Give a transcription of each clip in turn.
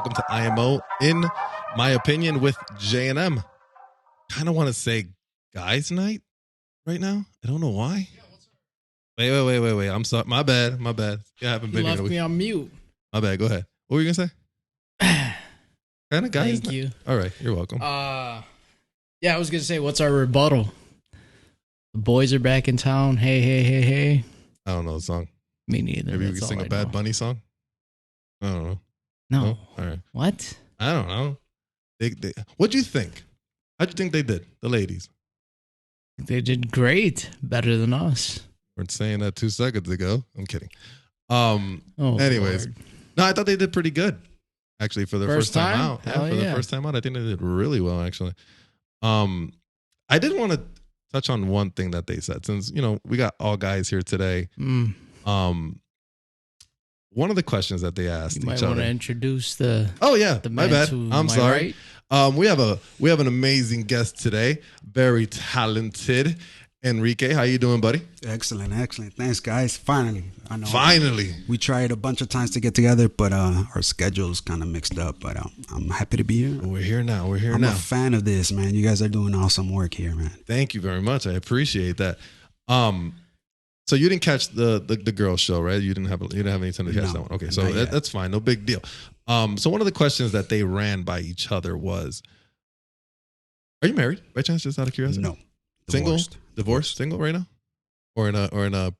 Welcome to IMO. In my opinion, with J&M. Kind of want to say guys' night right now. I don't know why. Wait. I'm sorry. My bad. Yeah, I haven't been here. You left me on mute. My bad. Go ahead. What were you gonna say? Kind of guys. Thank you. All right, you're welcome. Yeah, I was gonna say, what's our rebuttal? The boys are back in town. Hey. I don't know the song. Me neither. Maybe we can sing a Bad Bunny song. I don't know. No. All right. What? I don't know. What'd you think? How'd you think they did, the ladies? They did great. Better than us. Weren't saying that 2 seconds ago. I'm kidding. Anyways. Lord. No, I thought they did pretty good. Actually, for their first time out. Yeah, for the first time out, I think they did really well, actually. I did want to touch on one thing that they said, since, we got all guys here today. One of the questions that they asked you might each other. Want to introduce the my bad. I'm sorry. Right? We have an amazing guest today. Very talented. Enrique, how you doing, buddy? Excellent. Thanks, guys. Finally. I know. Finally. We tried a bunch of times to get together, but our schedules kind of mixed up. But I'm happy to be here. We're here now. I'm a fan of this, man. You guys are doing awesome work here, man. Thank you very much. I appreciate that. So you didn't catch the girls show, right? You didn't have any time to catch that one. Okay, so that's fine. No big deal. So one of the questions that they ran by each other was, "Are you married by chance? Just out of curiosity." No. Divorced, single right now, or in a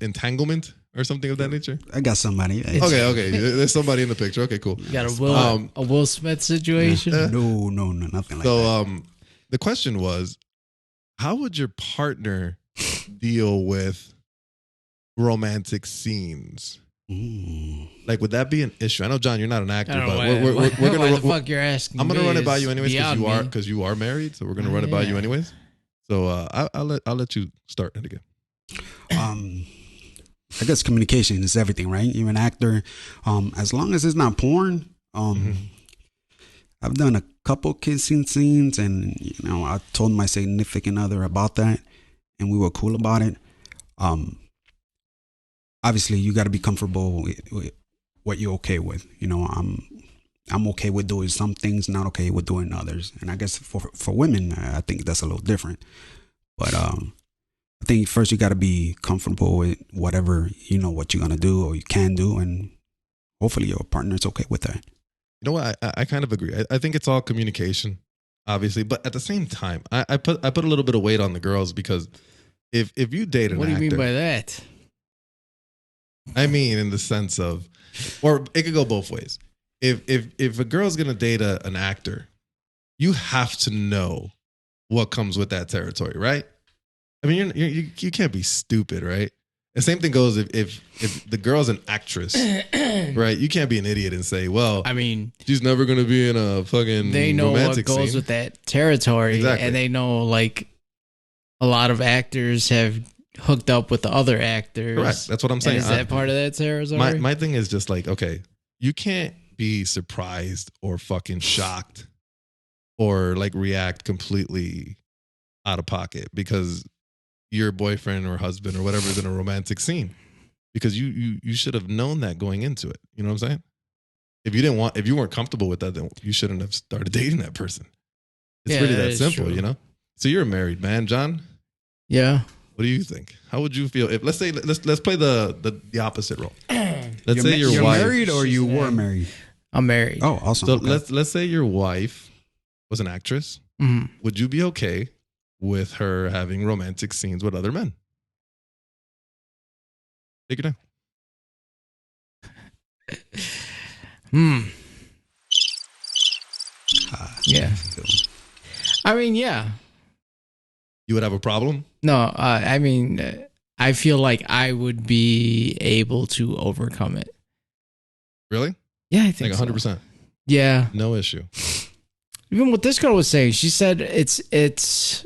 entanglement or something of that nature. I got somebody. Okay. There's somebody in the picture. Okay, cool. You got a Will Smith situation? No, nothing like that. So the question was, how would your partner deal with romantic scenes? Like, would that be an issue? I know, John, you're not an actor, but we're gonna. Why the fuck you're asking? I'm gonna run it by you anyways because you are married. So we're gonna run it by you anyways. So I'll let you start it again. I guess communication is everything, right? You're an actor. As long as it's not porn. I've done a couple kissing scenes, and I told my significant other about that, and we were cool about it. Obviously, you got to be comfortable with what you're okay with. I'm okay with doing some things, not okay with doing others. And I guess for women, I think that's a little different. But I think first you got to be comfortable with whatever what you're gonna do or you can do, and hopefully your partner's okay with that. You know what? I kind of agree. I think it's all communication, obviously, but at the same time, I put a little bit of weight on the girls, because if you date an actor, what do you mean by that? I mean, in the sense of, or it could go both ways. If a girl's gonna date an actor, you have to know what comes with that territory, right? I mean, you can't be stupid, right? The same thing goes if the girl's an actress, right? You can't be an idiot and say, well, I mean, she's never gonna be in a fucking they know romantic what goes scene with that territory, exactly. And they know, like, a lot of actors have hooked up with the other actors. Correct. That's what I'm saying. And is that part of that territory? My thing is just like, okay, you can't be surprised or fucking shocked or like react completely out of pocket because your boyfriend or husband or whatever is in a romantic scene, because you should have known that going into it. You know what I'm saying? If you weren't comfortable with that, then you shouldn't have started dating that person. It's really that simple, true. So you're a married man, John. Yeah. What do you think? How would you feel if, let's say, let's play the opposite role. Let's say you're wife, married or you were married. I'm married. Oh, awesome. So okay. let's say your wife was an actress. Mm-hmm. Would you be okay with her having romantic scenes with other men? Take your time. Yeah. I mean, yeah. You would have a problem? No, I mean, I feel like I would be able to overcome it. Really? Yeah, I think like 100%. So. Yeah. No issue. Even what this girl was saying, she said it's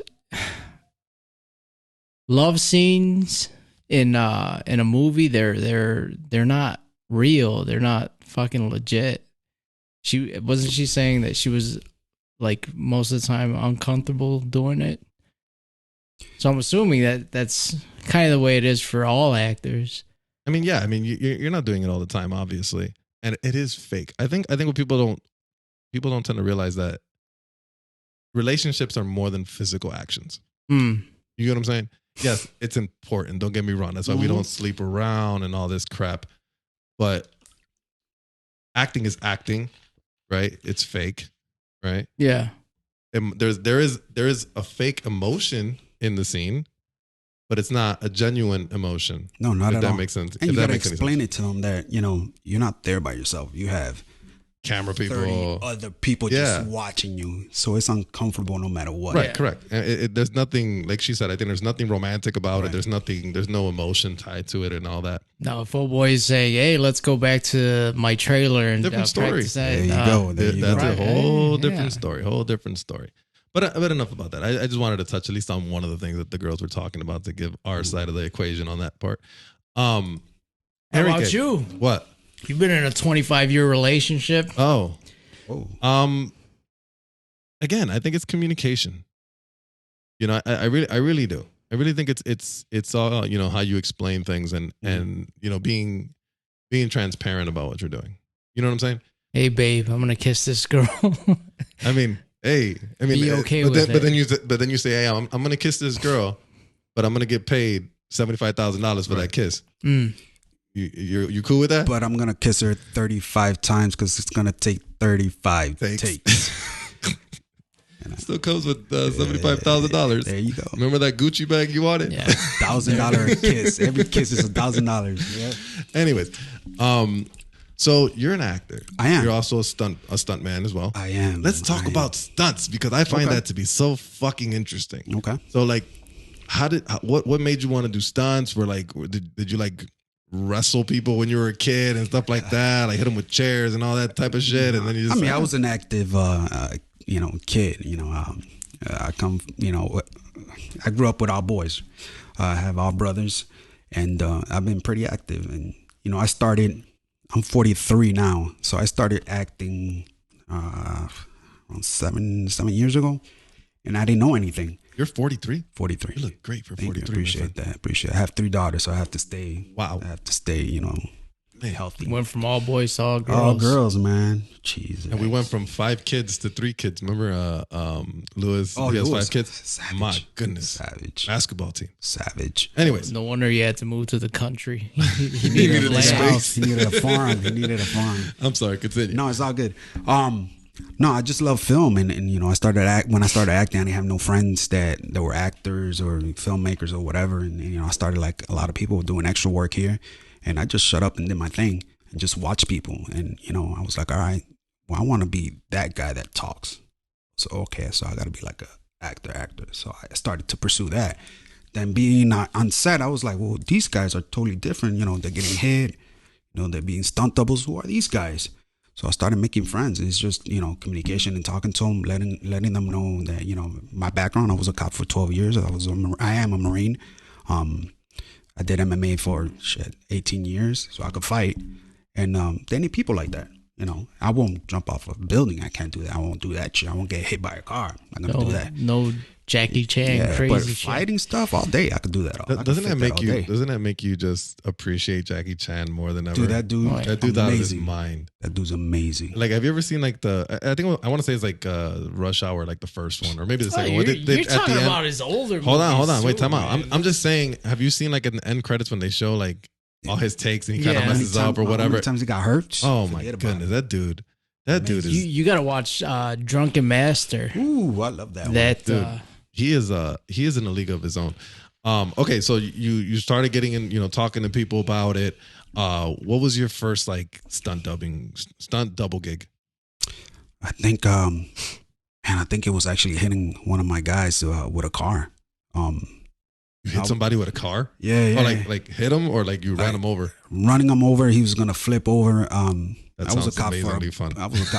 love scenes in a movie. They're not real. They're not fucking legit. She saying that she was like most of the time uncomfortable doing it. So I'm assuming that's kind of the way it is for all actors. I mean, yeah. I mean, you're not doing it all the time, obviously. and it is fake. I think what people don't tend to realize that relationships are more than physical actions. Mm. You get what I'm saying? Yes, it's important. Don't get me wrong. That's why we don't sleep around and all this crap. But acting is acting, right? It's fake, right? Yeah. And there is a fake emotion in the scene, but it's not a genuine emotion. No, not if at that all. makes sense. And if you that gotta makes any explain sense. it to them that, you know, you're not there by yourself. You have Camera 30 people. other people just watching you. So it's uncomfortable no matter what. Right, correct. And there's nothing, like she said, I think there's nothing romantic about it. There's no emotion tied to it and all that. No, if old boys say, "Hey, let's go back to my trailer and Different story. practice that," There you go. There you That's go. a whole Yeah. different story. Whole different story. But enough about that. I just wanted to touch at least on one of the things that the girls were talking about to give our side of the equation on that part. How Enrique, about you? What? You've been in a 25-year relationship. Oh. Oh. Again, I think it's communication. You know, I really do. I really think it's all, you know, how you explain things and you know, being transparent about what you're doing. You know what I'm saying? Hey, babe, I'm gonna kiss this girl. I mean, hey, I mean, Be okay but with then you say, hey, I'm gonna kiss this girl, but I'm gonna get paid $75,000 for that kiss. Mm. You cool with that? But I'm going to kiss her 35 times because it's going to take 35 takes. Still comes with $75,000. There you go. Remember that Gucci bag you wanted? Yeah. $1,000 kiss. Every kiss is $1,000. Yeah. Anyways, so you're an actor. I am. You're also a stunt man as well. I am. Let's talk about stunts because I find that to be so fucking interesting. Okay. So like, what made you want to do stunts? Were like, did you like wrestle people when you were a kid and stuff like that? Like hit them with chairs and all that type of shit. And then you just, I was an active, you know, kid. You know, I come, you know, I grew up with our boys. I have our brothers, and I've been pretty active. And you know, I'm 43 now, so I started acting around seven years ago, and I didn't know anything. You're 43? 43. You look great for Thank 43. you. Appreciate that. I have 3 daughters, so I have to stay. Wow. I have to stay, you know, healthy. Went from all boys to all girls. All girls, man. Jesus. And we went from 5 kids to 3 kids. Remember Lewis? Oh, he has Lewis. 5 kids? Savage. My goodness. Savage. Basketball team. Savage. Anyways. No wonder he had to move to the country. He needed land. space. He needed a farm. I'm sorry, continue. No, it's all good. No, I just love film, and you know, when I started acting, I didn't have no friends that were actors or filmmakers or whatever, and you know, I started like a lot of people doing extra work here, and I just shut up and did my thing and just watch people, and you know, I was like, all right, well, I want to be that guy that talks, so okay, so I got to be like a actor, so I started to pursue that. Then being on set, I was like, well, these guys are totally different, you know, they're getting hit, you know, they're being stunt doubles. Who are these guys? So I started making friends. It's just, you know, communication and talking to them, letting them know that, you know, my background, I was a cop for 12 years. I am a Marine. I did MMA for 18 years, so I could fight. And they need people like that. You know, I won't jump off a building. I can't do that. I won't do that shit. I won't get hit by a car. I'm not gonna do that. No Jackie Chan crazy but shit. fighting stuff all day, I could do that. Doesn't that make you just appreciate Jackie Chan more than ever? Dude, that dude's out of his mind. That dude's amazing. Like, have you ever seen like I want to say it's like Rush Hour, like the first one, or maybe the second one. You're talking about his older movies. Hold on, wait, too, time out. I'm just saying, have you seen like in the end credits when they show like all his takes and he kind of messes up or whatever? How many times he got hurt? Oh my goodness, that dude is. You got to watch Drunken Master. Ooh, I love that one. That dude, he is in a league of his own. Okay, so you started getting in, you know, talking to people about it. What was your first like stunt double gig? I think it was actually hitting one of my guys with a car. You hit somebody with a car? Yeah. Or like hit him, or like you ran him over? Running him over, he was gonna flip over. I was a cop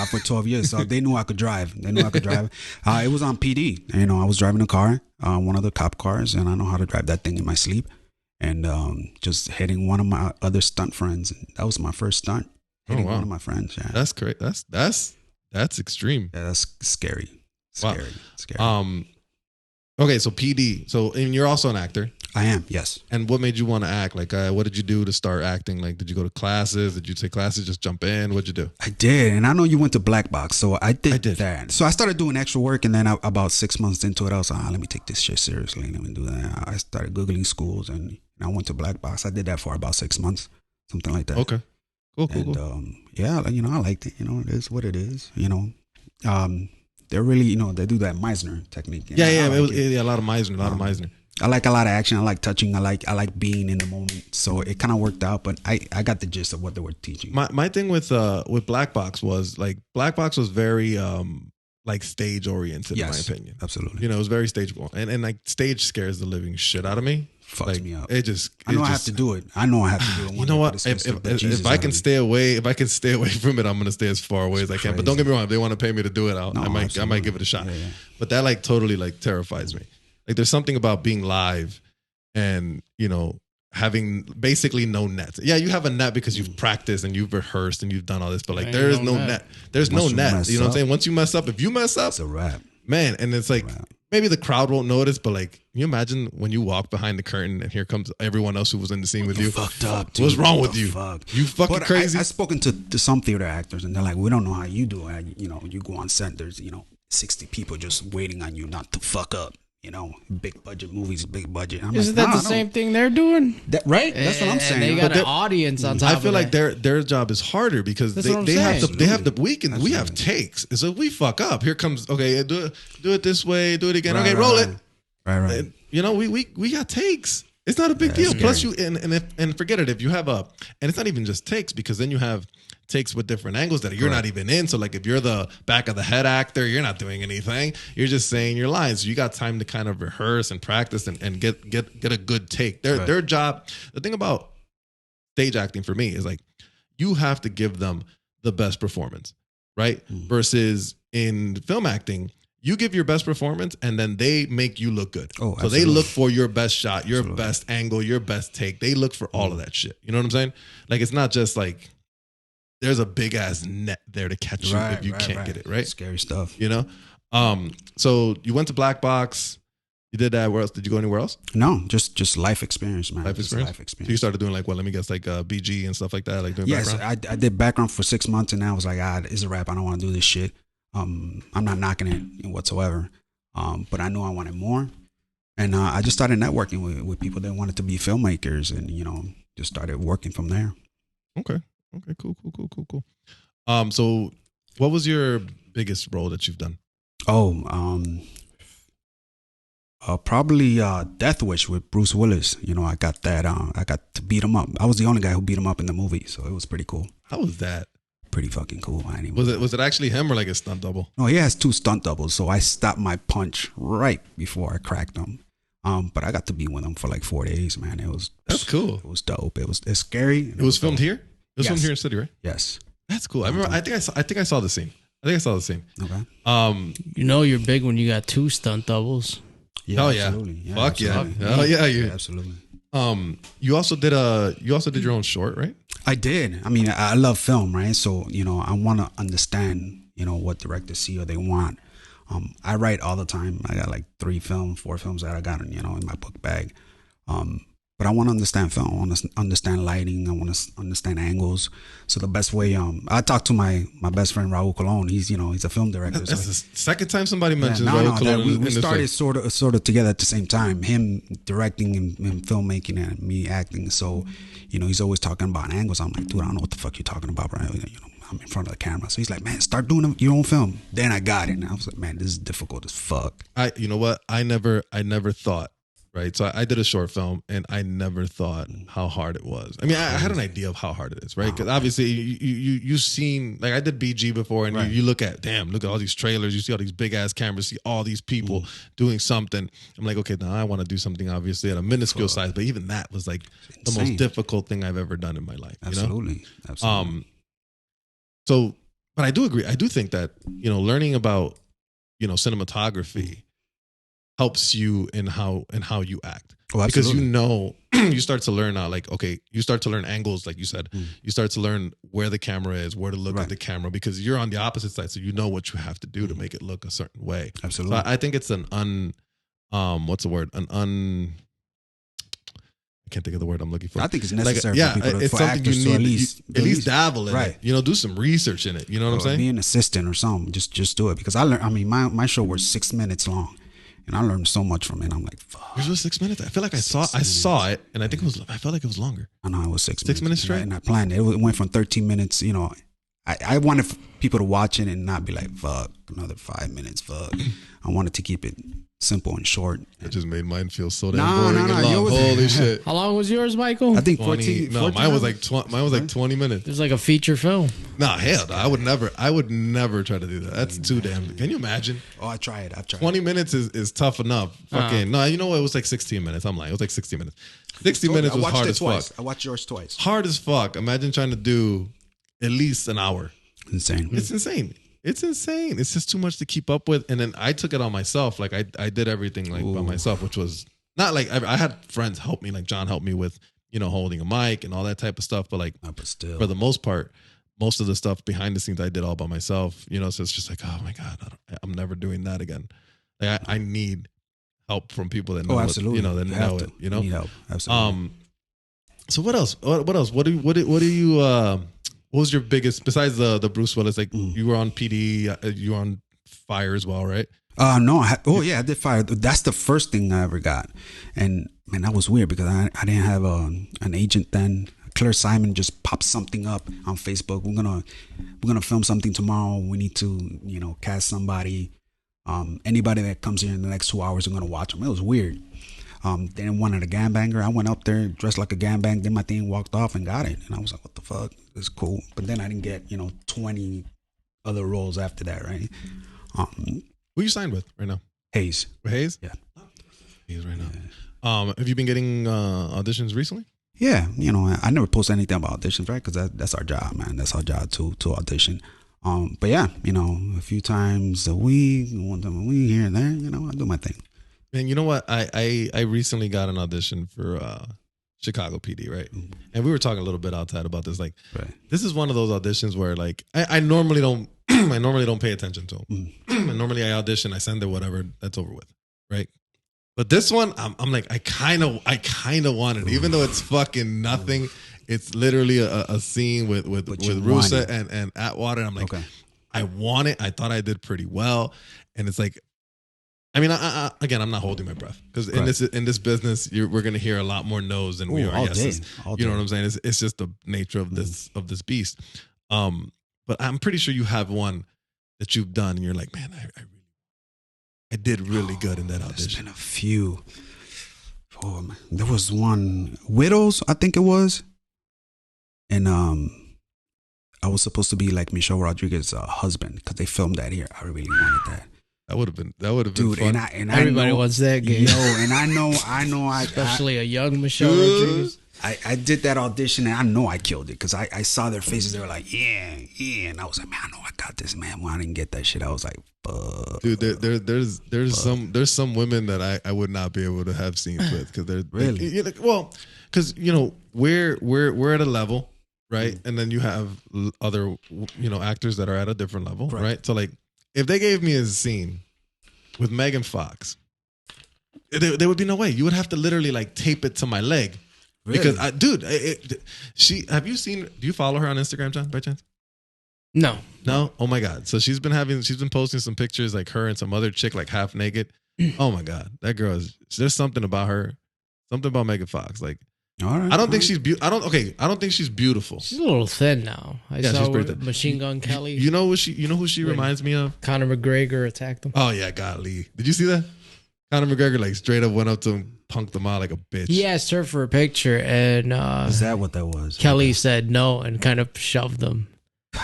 for 12 years, so they knew I could drive. It was on PD. You know, I was driving a car, one of the cop cars, and I know how to drive that thing in my sleep. And just hitting one of my other stunt friends. That was my first stunt. Hitting one of my friends. Yeah, that's great. That's extreme. Yeah, that's scary. Wow. Scary. Okay, so PD. So, and you're also an actor. I am, yes. And what made you want to act? Like, what did you do to start acting? Like, did you go to classes? Did you take classes? Just jump in? What'd you do? I did, and I know you went to Black Box, so I did that. So I started doing extra work, and then about 6 months into it, I was like, let me take this shit seriously. Let me do that. I started Googling schools, and I went to Black Box. I did that for about 6 months, something like that. Okay. Cool. Yeah, I liked it. It is what it is. They're really, they do that Meisner technique. Yeah, a lot of Meisner, I like a lot of action. I like touching. I like being in the moment. So it kind of worked out, but I got the gist of what they were teaching. My thing with Black Box was like Black Box was very like stage oriented, in my opinion. Absolutely. It was very stage and like stage scares the living shit out of me. Fucks me up. I have to do it. I know I have to do it. You know what? If I can stay away from it, I'm gonna stay as far away as I can. But don't get me wrong, if they want to pay me to do it, I might give it a shot. Yeah. But that like totally like terrifies me. Like there's something about being live and, having basically no net. Yeah, you have a net because you've practiced and you've rehearsed and you've done all this, but like there is no net. There's no net. You know what I'm saying? Once you mess up, if you mess up, it's a wrap. Man, and it's like maybe the crowd won't notice, but like, can you imagine when you walk behind the curtain and here comes everyone else who was in the scene with you? Fucked up, dude. What's wrong with you? You fucking crazy? I've spoken to some theater actors and they're like, we don't know how you do it. You go on set, there's 60 people just waiting on you not to fuck up. Big budget movies, big budget. Isn't that the same thing they're doing? Right? That's what I'm saying. They got an audience on top of it. I feel like their job is harder because they have we have takes. And so if we fuck up, here comes, okay, do it this way, do it again. Okay, roll it. Right. We got takes. It's not a big deal. Plus you and forget it, if you have and it's not even just takes, because then you have takes with different angles that you're not even in. So like if you're the back of the head actor, you're not doing anything. You're just saying your lines. So you got time to kind of rehearse and practice and get a good take. Their job, the thing about stage acting for me is like you have to give them the best performance, right? Versus in film acting, you give your best performance and then they make you look good. Oh, so they look for your best shot, your best angle, your best take. They look for all of that shit. You know what I'm saying? Like it's not just like there's a big ass net there to catch you if you can't get it, right? Scary stuff. So you went to Black Box. You did that. Where else? Did you go anywhere else? No, just life experience, man. Life experience. So you started doing like, let me guess, like BG and stuff like that, like doing background? I did background for 6 months, and I was like, it's a rap. I don't want to do this shit. I'm not knocking it whatsoever, but I knew I wanted more, and I just started networking with people that wanted to be filmmakers, and just started working from there. Okay, cool. So what was your biggest role that you've done? Probably Death Wish with Bruce Willis. I got that. I got to beat him up. I was the only guy who beat him up in the movie, so it was pretty cool. How was that? Pretty fucking cool. Was it actually him or like a stunt double? No, he has 2 stunt doubles, so I stopped my punch right before I cracked him. But I got to be with him for like 4 days, man. That's cool. It was dope. It's scary. It was filmed here? It was filmed here in the city, right? Yes. That's cool. I remember. I think I saw the scene. Okay. You're big when you got 2 stunt doubles. Yeah, absolutely. Yeah, fuck absolutely. Yeah. Oh yeah, yeah, absolutely. You also did your own short, right? I did. I mean, I love film, right? So I want to understand, what directors see or they want. I write all the time. I got like 4 films that I got in my book bag. But I want to understand film. I want to understand lighting. I want to understand angles. So the best way, I talked to my best friend Raul Colon. He's he's a film director. That's the second time somebody mentions Raul Colon. We started sort of together at the same time. Him directing and filmmaking and me acting. So he's always talking about angles. I'm like, dude, I don't know what the fuck you're talking about, right? I'm in front of the camera. So he's like, man, start doing your own film. Then I got it. And I was like, man, this is difficult as fuck. You know what? I never thought. Right. So I did a short film and I never thought how hard it was. I mean, I had an idea of how hard it is, right? Because obviously you've seen, like I did BG before and you look at all these trailers, you see all these big ass cameras, see all these people doing something. I'm like, okay, now I want to do something obviously at a minuscule size, but even that was like the most difficult thing I've ever done in my life. Absolutely. But I do agree. I do think that, learning about, cinematography helps you in how you act. Oh, because you start to learn you start to learn angles, like you said. You start to learn where the camera is, where to look at the camera, because you're on the opposite side, so you know what you have to do to make it look a certain way. Absolutely. So I think it's an can't think of the word I'm looking for. I think it's necessary like, for people to, it's for something actors you to need at least dabble in it. You know, do some research in it. You know what I'm saying? Be an assistant or something. Just do it, because I learned. I mean, my show was 6 minutes long, and I learned so much from it. I'm like, fuck. Yours was 6 minutes. I feel like I saw it, and I think it was. I felt like it was longer. I know it was 6 minutes. 6 minutes straight. And I planned it. It went from 13 minutes. You know, I wanted people to watch it and not be like, fuck, another 5 minutes. Fuck. I wanted to keep it simple and short. It just made mine feel so damn boring and long. Holy shit! How long was yours, Michael? I think 14. No, mine was like 20 minutes. It was like a feature film. Nah, hell, no, I would never try to do that. That's too damn. Can you imagine? Oh, I've tried. 20 minutes is tough enough. Fucking no, you know what? It was like 16 minutes. I'm lying. It was like 60 minutes. 60 minutes was hard as fuck. I watched yours twice. Hard as fuck. Imagine trying to do at least an hour. Insane. It's insane. It's insane. It's just too much to keep up with. And then I took it on myself. Like I did everything like by myself, which was not like I had friends help me. Like John helped me with, you know, holding a mic and all that type of stuff. But like, but still, for the most part, most of the stuff behind the scenes I did all by myself. You know, so it's just like, oh my God, I'm never doing that again. Like I need help from people that know absolutely. It, you know, that know it. You know, need help. Absolutely. So what else? What else? What do you? What was your biggest, besides the Bruce Willis? Like you were on PD, you were on Fire as well, right? No. I did Fire. That's the first thing I ever got, and man, that was weird because I didn't have an agent then. Claire Simon just popped something up on Facebook. We're gonna film something tomorrow. We need to, you know, cast somebody. Anybody that comes here in the next 2 hours, I'm gonna watch them. It was weird. They wanted a gangbanger. I went up there dressed like a gangbang, did my thing, walked off and got it. And I was like, what the fuck? It's cool. But then I didn't get, 20 other roles after that, right? Who you signed with right now? Hayes. Hayes? Yeah. Hayes right now. Have you been getting auditions recently? Yeah. I never post anything about auditions, right? Because that's our job, man. That's our job to audition. But yeah, a few times a week, one time a week here and there, I do my thing. And you know what? I recently got an audition for Chicago PD, right? And we were talking a little bit outside about this. Like, This is one of those auditions where, like, I normally don't, I normally don't pay attention to them. And normally I audition, I send it, whatever, that's over with, right? But this one, I'm like, I kind of want it, even though it's fucking nothing. It's literally a scene with Rusa and Atwater. I'm like, I want it. I thought I did pretty well, and it's like. I mean, again, I'm not holding my breath because in this business, we're going to hear a lot more no's than we are yeses. You know what I'm saying? It's just the nature of this beast. But I'm pretty sure you have one that you've done, and you're like, man, I did really good in that audition. There's been a few. Oh man, there was one, Widows, I think it was, and I was supposed to be like Michelle Rodriguez's husband because they filmed that here. I really wanted that. That would have been Dude, fun. And everybody wants that game. And I know, especially a young Michelle Rodriguez. I did that audition and I know I killed it because I saw their faces. They were like, yeah, and I was like, man, I know I got this, man. When I didn't get that shit, I was like, fuck. Dude, there's some women that I would not be able to have scenes with because they're really because we're at a level, right, and then you have other actors that are at a different level, right? So like. If they gave me a scene with Megan Fox, there would be no way. You would have to literally like tape it to my leg. Really? Because, have you seen, do you follow her on Instagram, John, by chance? No. No? Oh my God. So she's been posting some pictures like her and some other chick like half naked. Oh my God. That girl there's something about her. Something about Megan Fox. Like, all right, I don't think she's I don't think she's beautiful. She's a little thin now. I saw her Machine Gun Kelly. You know who she reminds me of? Conor McGregor attacked him. Oh yeah, golly. Did you see that? Conor McGregor like straight up went up to him, punked him out like a bitch. He asked her for a picture and is that what that was? Kelly said no and kind of shoved him.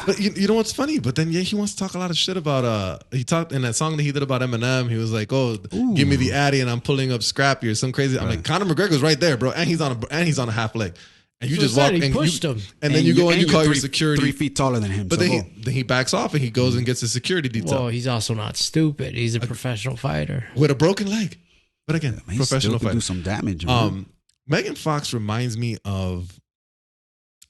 But you know what's funny? But then he wants to talk a lot of shit about he talked in that song that he did about Eminem. He was like, "Oh, give me the Addy and I'm pulling up Scrappy or some crazy." I'm like, Conor McGregor's right there, bro, and he's on a half leg, and you just walk and pushed him, and then you go and you call your security 3 feet taller than him. But then he backs off and he goes and gets a security detail. Well, he's also not stupid. He's a professional fighter with a broken leg, but again, professional fighter. Do some damage. Man. Megan Fox reminds me of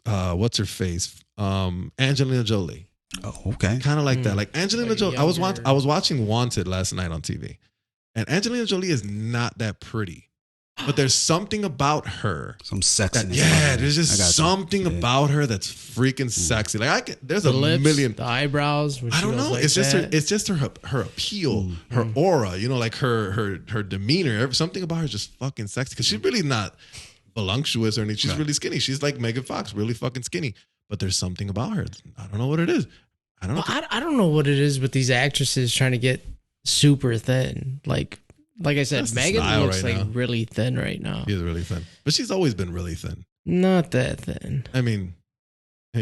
what's her face, Angelina Jolie. Oh, okay. Kind of like that. Like Angelina Jolie. I was watching Wanted last night on TV. And Angelina Jolie is not that pretty. But there's something about her. Some sexiness. There's just something about her that's freaking sexy. Like there's the a lips, million. the eyebrows. I don't know. Like it's just her appeal, her aura. You know, like her demeanor. Something about her is just fucking sexy. Because she's really not voluptuous or anything. She's really skinny. She's like Megan Fox, really fucking skinny. But there's something about her. I don't know what it is. I don't know. I don't know what it is with these actresses trying to get super thin. Like I said, Megan looks like really thin right now. She is really thin. But she's always been really thin. Not that thin. I mean,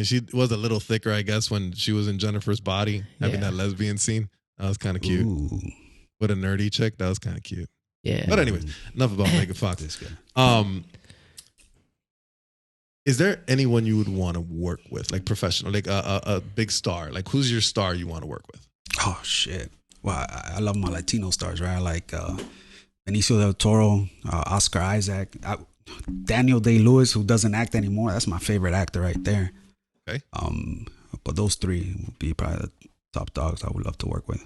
she was a little thicker, I guess, when she was in Jennifer's Body, having that lesbian scene. That was kind of cute. Ooh. With a nerdy chick, that was kind of cute. Yeah. But anyways, enough about Megan Fox. Is there anyone you would want to work with, like professional, like a big star? Like, who's your star you want to work with? Oh, shit. Well, I love my Latino stars, right? I like Benicio del Toro, Oscar Isaac, Daniel Day-Lewis, who doesn't act anymore. That's my favorite actor right there. Okay. But those three would be probably the top dogs I would love to work with.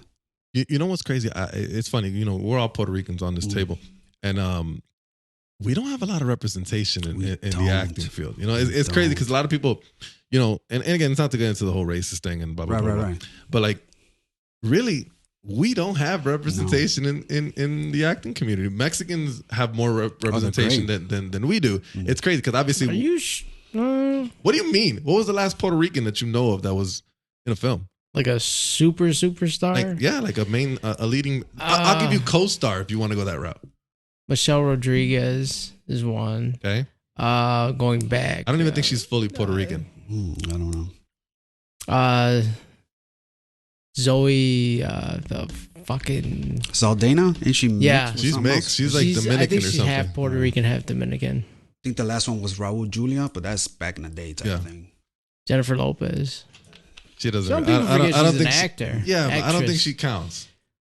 You know what's crazy? It's funny. You know, we're all Puerto Ricans on this table, and we don't have a lot of representation in the acting field. You know, it's crazy because a lot of people, you know, and again, it's not to get into the whole racist thing and blah blah blah. Right. But like, really. We don't have representation in the acting community. Mexicans have more representation than we do. It's crazy because obviously. Are you? What do you mean? What was the last Puerto Rican that you know of that was in a film? Like a superstar? Like a main, a leading. I'll give you co-star if you want to go that route. Michelle Rodriguez is one. Okay. Going back. I don't even think she's fully Puerto Rican. I don't know. Zoe, the fucking Saldana, ain't she? She's mixed. She's like Dominican I think or she's something. half Puerto Rican, half Dominican. I think the last one was Raul Julia, but that's back in the day type thing. Jennifer Lopez. She doesn't. Some people forget she's an actor. Yeah, but I don't think she counts.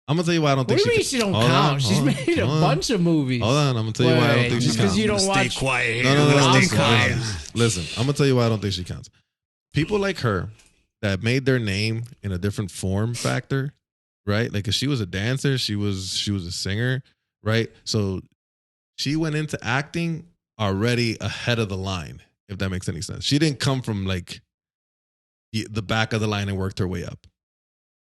I'm gonna tell you why I don't think she. What do you mean she don't count? She's made a bunch of movies. Hold on, I'm gonna tell you why I don't think she counts. Because you don't watch. Stay quiet. No. Listen, I'm gonna tell you why I don't think she counts. People like her that made their name in a different form factor, right? Like, 'cause she was a dancer, she was a singer, right? So she went into acting already ahead of the line, if that makes any sense. She didn't come from like the back of the line and worked her way up.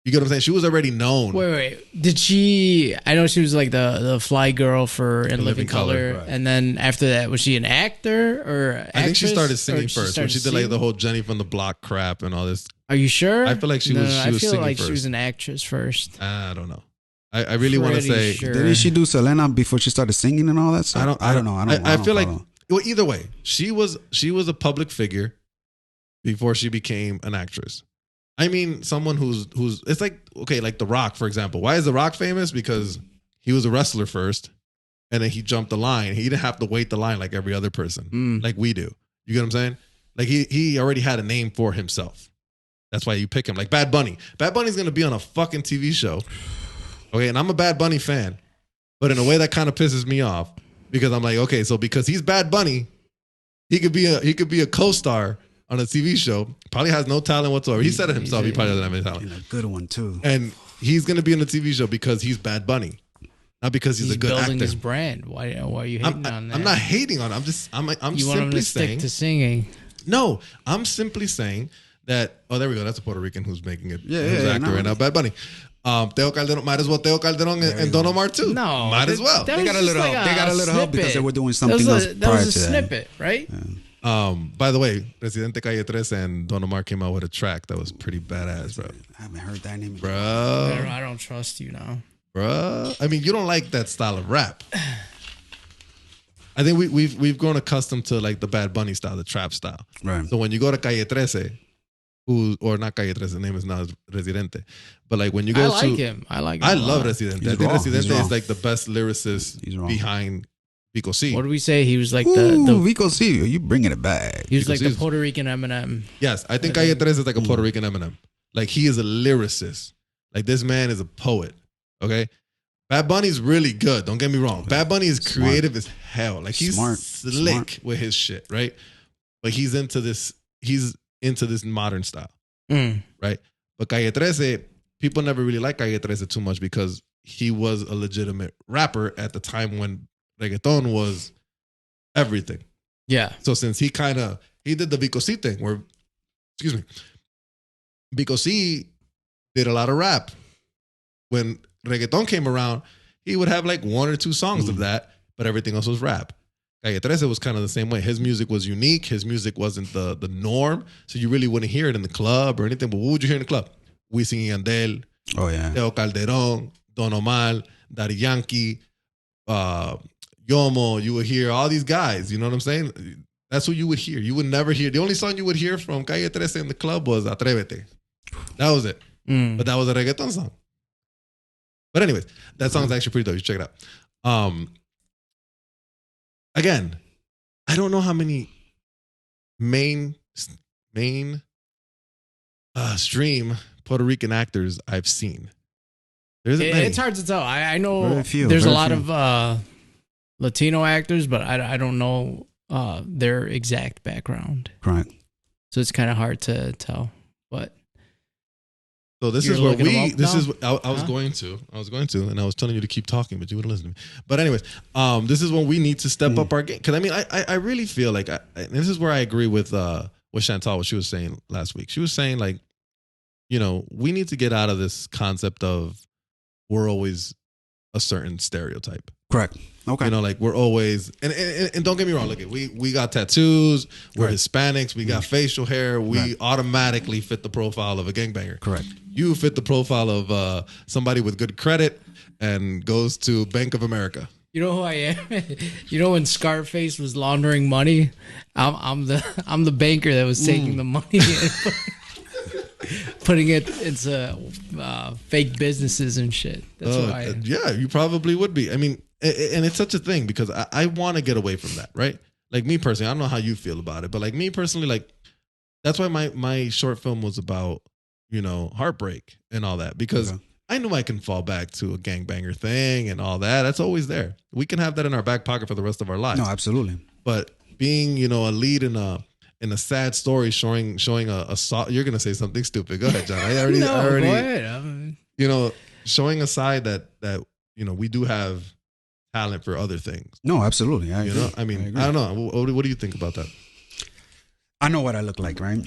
You get what I'm saying? She was already known. Wait. Did she? I know she was like the fly girl for In Living Color. Right. And then after that, was she an actor or actress? I think she started singing first. When she did like the whole Jenny from the Block crap and all this. Are you sure? I feel like she was singing first. She was an actress first. I don't know. I really want to say. Sure. Didn't she do Selena before she started singing and all that stuff? I don't know. I feel like, well, either way, she was a public figure before she became an actress. I mean, someone who's it's like, okay, like The Rock, for example. Why is The Rock famous? Because he was a wrestler first, and then he jumped the line. He didn't have to wait the line like every other person, like we do. You get what I'm saying? Like he already had a name for himself. That's why you pick him. Like Bad Bunny. Bad Bunny's gonna be on a fucking TV show. Okay, and I'm a Bad Bunny fan, but in a way that kind of pisses me off because I'm like, okay, so because he's Bad Bunny, he could be a co-star on a TV show. Probably has no talent whatsoever. He said it himself. He probably doesn't have any talent. And a good one too. And he's going to be in a TV show because he's Bad Bunny, not because he's a good actor. He's building his brand. Why are you hating on that? I'm not hating on it. I'm you simply want him to saying stick to singing. No, I'm simply saying that. Oh, there we go. That's a Puerto Rican who's making it. Who's actor right now. Bad Bunny. Teo Calderon, might as well Teo Calderon and Don Omar too. No, might as well. They got a little help. They got a little help because they were doing something else prior to that. That was a snippet, right? Yeah. By the way, Residente Calle 13 and Don Omar came out with a track that was pretty badass, bro. I haven't heard that name, bro. I don't trust you now, bro. I mean, you don't like that style of rap. I think we've grown accustomed to like the Bad Bunny style, the trap style. Right. So when you go to Calle 13, or not Calle 13, the name is now Residente, but like when you go I like him. I love Residente. I think Residente is like the best lyricist behind Vico C. What do we say? He was like the Vico C. You bringing it back. He was like the Puerto Rican Eminem. Yes, I think Calle 13 is like a Puerto Rican Eminem. Like he is a lyricist. Like this man is a poet. Okay. Bad Bunny's really good. Don't get me wrong. Bad Bunny is creative as hell. Like he's slick with his shit, right? But he's into this modern style, right? But Calle 13, people never really liked Calle 13 too much because he was a legitimate rapper at the time when reggaeton was everything. Yeah. So since he did the Vico C thing where, excuse me, Vico C did a lot of rap. When reggaeton came around, he would have like 1 or 2 songs of that, but everything else was rap. Calle 13 was kind of the same way. His music was unique. His music wasn't the norm. So you really wouldn't hear it in the club or anything. But what would you hear in the club? Wisin y Yandel, Teo Calderón, Don Omar, Daddy Yankee, Yomo. You would hear all these guys. You know what I'm saying? That's what you would hear. You would never hear. The only song you would hear from Calle 13 in the club was Atrévete. That was it. But that was a reggaeton song. But anyways, that song's actually pretty dope. You check it out. Again, I don't know how many main stream Puerto Rican actors I've seen. It's hard to tell. I know there's a lot of Latino actors, but I don't know their exact background. Correct. So it's kind of hard to tell. But so this is where I was going to, and I was telling you to keep talking, but you wouldn't listen to me. But anyways, this is when we need to step up our game. Because I mean, I really feel like this is where I agree with Chantal, what she was saying last week. She was saying like, you know, we need to get out of this concept of we're always a certain stereotype. Correct. Okay. You know, like we're always, and don't get me wrong, look, we got tattoos, we're Hispanics, we got facial hair, we automatically fit the profile of a gangbanger. Correct. You fit the profile of somebody with good credit and goes to Bank of America. You know who I am? You know when Scarface was laundering money? I'm the banker that was taking the money and putting it into fake businesses and shit. That's what I am. Yeah, you probably would be. I mean, and it's such a thing because I want to get away from that, right? Like me personally, I don't know how you feel about it, but like me personally, like that's why my short film was about, you know, heartbreak and all that, because I know I can fall back to a gangbanger thing and all that. That's always there. We can have that in our back pocket for the rest of our lives. No, absolutely. But being, you know, a lead in a sad story showing a you're gonna say something stupid. Go ahead, John. I already go ahead. You know, showing a side that you know we do have talent for other things. No, absolutely. I agree. Know, I mean, I don't know. What do you think about that? I know what I look like, right?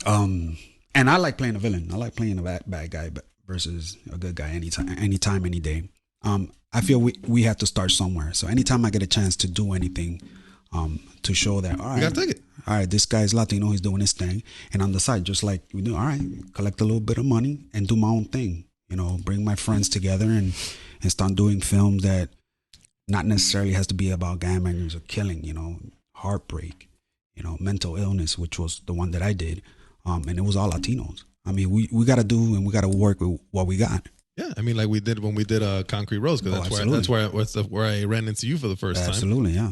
And I like playing a villain. I like playing a bad guy, but versus a good guy anytime, any day. I feel we have to start somewhere. So anytime I get a chance to do anything, to show that, all right, we gotta take it. All right, this guy's Latino, he's doing his thing, and on the side, just like we do, all right, collect a little bit of money and do my own thing. You know, bring my friends together and start doing films that not necessarily has to be about gangbangers or killing. You know, heartbreak, you know, mental illness, which was the one that I did, and it was all Latinos. I mean, we got to do and we got to work with what we got. Yeah, I mean, like we did when we did Concrete Rose, because that's where I ran into you for the first time. Absolutely, yeah.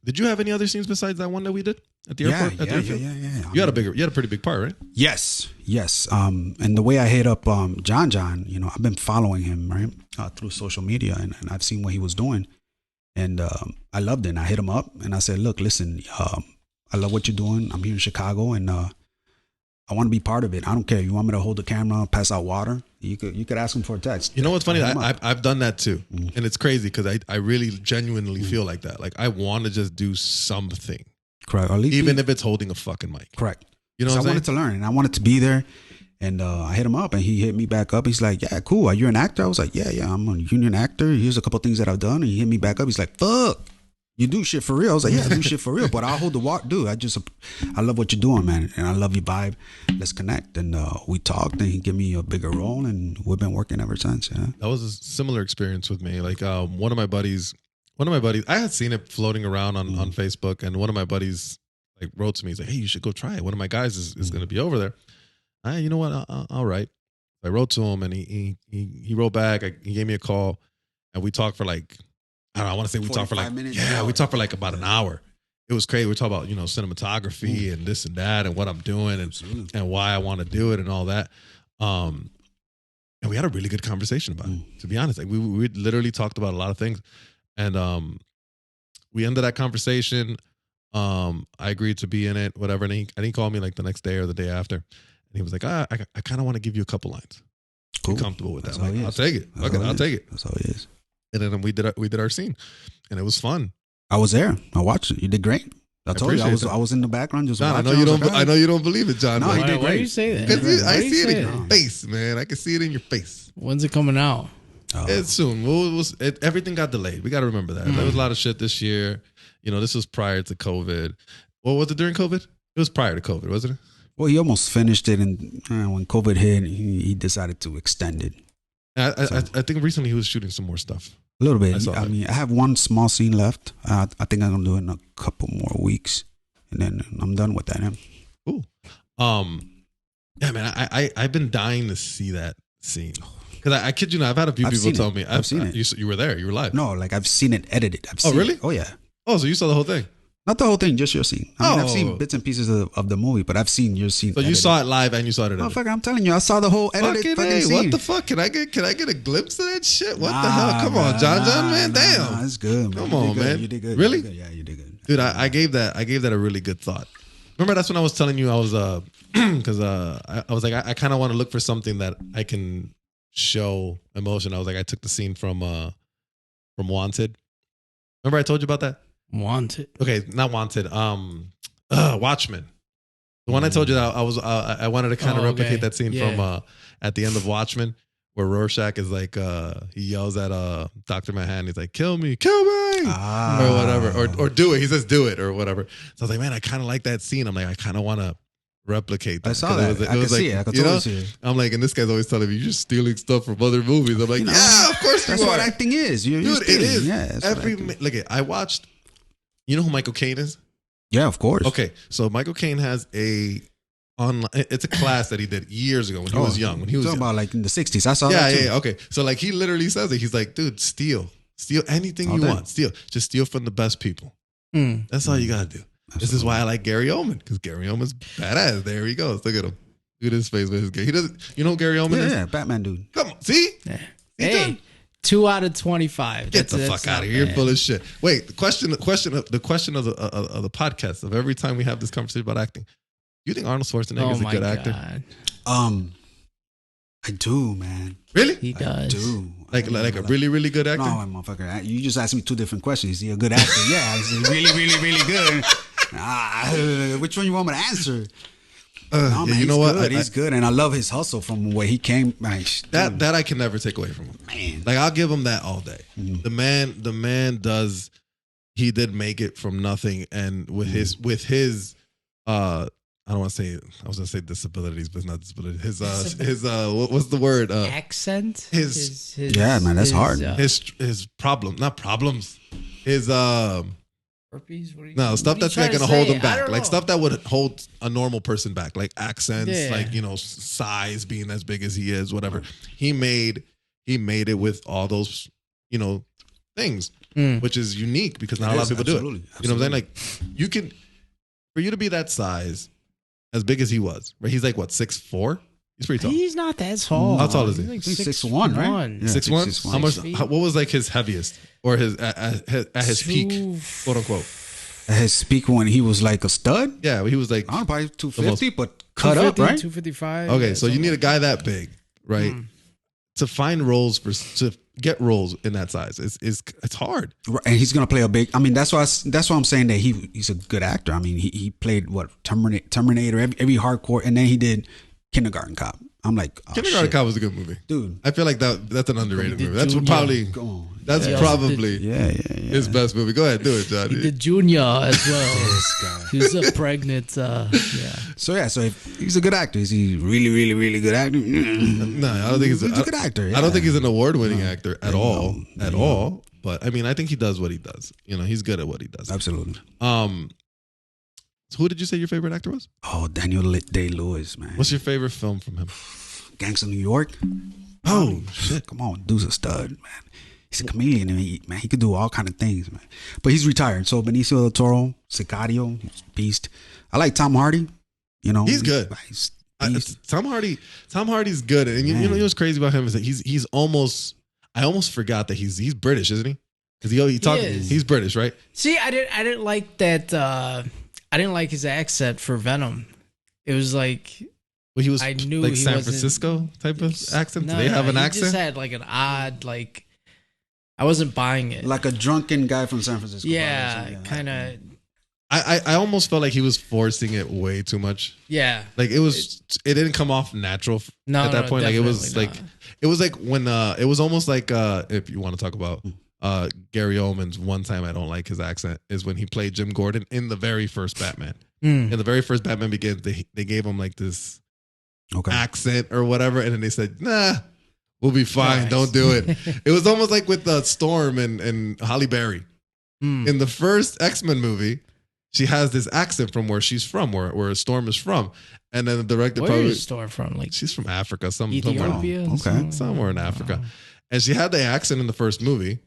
Did you have any other scenes besides that one that we did at the airport? Yeah. You had a pretty big part, right? Yes. And the way I hit up John, you know, I've been following him, right, through social media, and I've seen what he was doing, and I loved it. And I hit him up and I said, look, listen, I love what you're doing. I'm here in Chicago, and I want to be part of it. I don't care. You want me to hold the camera, pass out water? You could ask him for a text. You know what's funny? I've done that too. And it's crazy because I really genuinely feel like that. Like I want to just do something. Correct. Or at least even if it's holding a fucking mic. Correct. You know what I'm saying? I wanted to learn and I wanted to be there. And I hit him up and he hit me back up. He's like, yeah, cool. Are you an actor? I was like, yeah, I'm a union actor. Here's a couple things that I've done. And he hit me back up. He's like, fuck. You do shit for real. I was like, yeah, I do shit for real, but I'll hold the walk, dude. I love what you're doing, man, and I love your vibe. Let's connect. And we talked, and he gave me a bigger role, and we've been working ever since. Yeah, that was a similar experience with me. Like one of my buddies, I had seen it floating around on Facebook, and one of my buddies like wrote to me. He's like, hey, you should go try it. One of my guys is going to be over there. You know what? All right. I wrote to him, and he wrote back. He gave me a call, and we talked for like. I don't know, I want to say we talked for like minutes, we talked for like about an hour. It was crazy. We talked about, you know, cinematography and this and that and what I'm doing and why I want to do it and all that. And we had a really good conversation about it, to be honest. Like we literally talked about a lot of things. And we ended that conversation. I agreed to be in it, whatever. And he called me like the next day or the day after. And he was like, I kind of want to give you a couple lines. Cool. Be comfortable with that. Like, I'll take it. I'll take it. That's how it is. And then we did our scene, and it was fun. I was there. I watched it. You did great. I told you I was in the background just John, watching. I know you don't believe it, John. No, but he did Why great. do you say that? Because I Why do you see it say in that? your face, man. I can see it in your face. When's it coming out? It's soon. Everything got delayed. We got to remember that. There was a lot of shit this year. You know, this was prior to COVID. Well, was it during COVID? It was prior to COVID, wasn't it? Well, he almost finished it, and when COVID hit, he decided to extend it. I think recently he was shooting some more stuff. A little bit. I I have one small scene left. I think I'm gonna do it in a couple more weeks, and then I'm done with that. Yeah. Cool. Yeah, man. I've been dying to see that scene because I kid you not, I've had a few people tell me I've seen it. You were there. You were live. No, like I've seen it edited. I've seen really? It. Oh yeah. Oh, so you saw the whole thing? Not the whole thing, just your scene. I mean, I've seen bits and pieces of the movie, but I've seen your scene. So you saw it live and you saw it edited. Motherfucker, I'm telling you, I saw the whole edited fucking scene. What the fuck? Can I get a glimpse of that shit? What the hell? Come on, John, man. Damn. Nah, that's good, man. Come on, man. You did good. Really? Yeah, you did good. Dude, I gave that a really good thought. Remember, that's when I was telling you I was because I was like I kind of want to look for something that I can show emotion. I was like I took the scene from Wanted. Remember I told you about that? Wanted. Okay, not Wanted. Watchmen. The one I told you that I wanted to kind of replicate that scene from at the end of Watchmen, where Rorschach is like he yells at Dr. Manhattan. He's like, "Kill me, or whatever, or do it." He says, "Do it," or whatever. So I was like, man, I kind of like that scene. I'm like, I kind of want to replicate that. I saw that. I could see it. I could totally see it. I'm like, and this guy's always telling me you're just stealing stuff from other movies. I'm like, yeah, of course you are. That's what acting is. Dude, it is. Yeah, look, I watched. You know who Michael Caine is? Yeah, of course. Okay, so Michael Caine has it's a class that he did years ago when he was young. When he was talking about like in the 60s. I saw that too. Yeah. Okay, so like he literally says it. He's like, dude, steal anything you want. Just steal from the best people. That's all you gotta do. Absolutely. This is why I like Gary Oldman, because Gary Oldman's badass. There he goes. Look at him. Look at his face with his gay. He doesn't. You know who Gary Oldman is? Yeah, Batman dude. Come on, see? Yeah. Hey. 2 out of 25. Get the fuck out of here! You're full of shit. Wait, the question of the podcast of every time we have this conversation about acting. Do you think Arnold Schwarzenegger is a good actor? I do, man. Really? He does. I do. Like a really, really good actor? No, motherfucker. You just asked me 2 different questions. Is he a good actor? Yeah, he's really, really, really good. Which one you want me to answer? No, man, you know what? He's good, and I love his hustle from where he came. Man, that I can never take away from him. Man, like I'll give him that all day. The man does. He did make it from nothing, and with his I don't want to say. I was gonna say disabilities, but it's not disability. His what's the word? Accent. His yeah, man, that's hard. His problem, not problems. His herpes? No, stuff that's not gonna hold him back. Like stuff that would hold a normal person back, like accents, like size, being as big as he is, whatever. He made it with all those things, which is unique because not a lot of people do it. You know what I'm saying? Like for you to be that size, as big as he was, right? He's like what, 6'4"? He's pretty tall. He's not that tall. How tall is he? He's like 6'1", right? Yeah, 6'1". How much? What was like his heaviest or his at his peak, quote unquote? At his peak when he was like a stud. Yeah, he was like I don't know, probably 250, but cut up, right? 255. Okay, so you need a guy that big, right? To find roles to get roles in that size it's hard. And he's gonna play a big. I mean, that's why I'm saying that he's a good actor. I mean, he played what Terminator, every hardcore, and then he did Kindergarten Cop. I'm like, Kindergarten Cop was a good movie, dude. I feel like that's an underrated movie. That's probably his best movie. Go ahead, do it, John. He did Junior as well. He was a pregnant. So if he's a good actor, is he really, really, really good actor? No, I don't think he's a good actor. I don't think he's an award-winning actor at all. But I mean, I think he does what he does. He's good at what he does. Absolutely. So who did you say your favorite actor was? Oh, Daniel Day-Lewis, man. What's your favorite film from him? Gangs of New York. Oh shit! Come on, dude's a stud, man. He's a chameleon, and he could do all kind of things, man. But he's retired. So Benicio del Toro, Sicario, beast. I like Tom Hardy. He's good. Tom Hardy's good, and you know what's crazy about him is that he's almost. I almost forgot that he's British, isn't he? Because he's British, right? See, I didn't like that. I didn't like his accent for Venom. It was like. Well, he was I knew like he San Francisco type of accent. No, Do they have an accent? He just had like an odd, like I wasn't buying it. Like a drunken guy from San Francisco. Yeah, kind of. I almost felt like he was forcing it way too much. Yeah, Like it didn't come off natural at that point. Like it was not. like when it was almost like if you want to talk about Gary Oldman's one time I don't like his accent is when he played Jim Gordon in the very first Batman. In the very first Batman Begins, they gave him like this accent or whatever, and then they said, "Nah, we'll be fine. Nice. Don't do it." It was almost like with Storm and Halle Berry in the first X-Men movie. She has this accent from where she's from, where Storm is from, and then the director where is Storm from? Like she's from Africa, somewhere in Africa, and she had the accent in the first movie,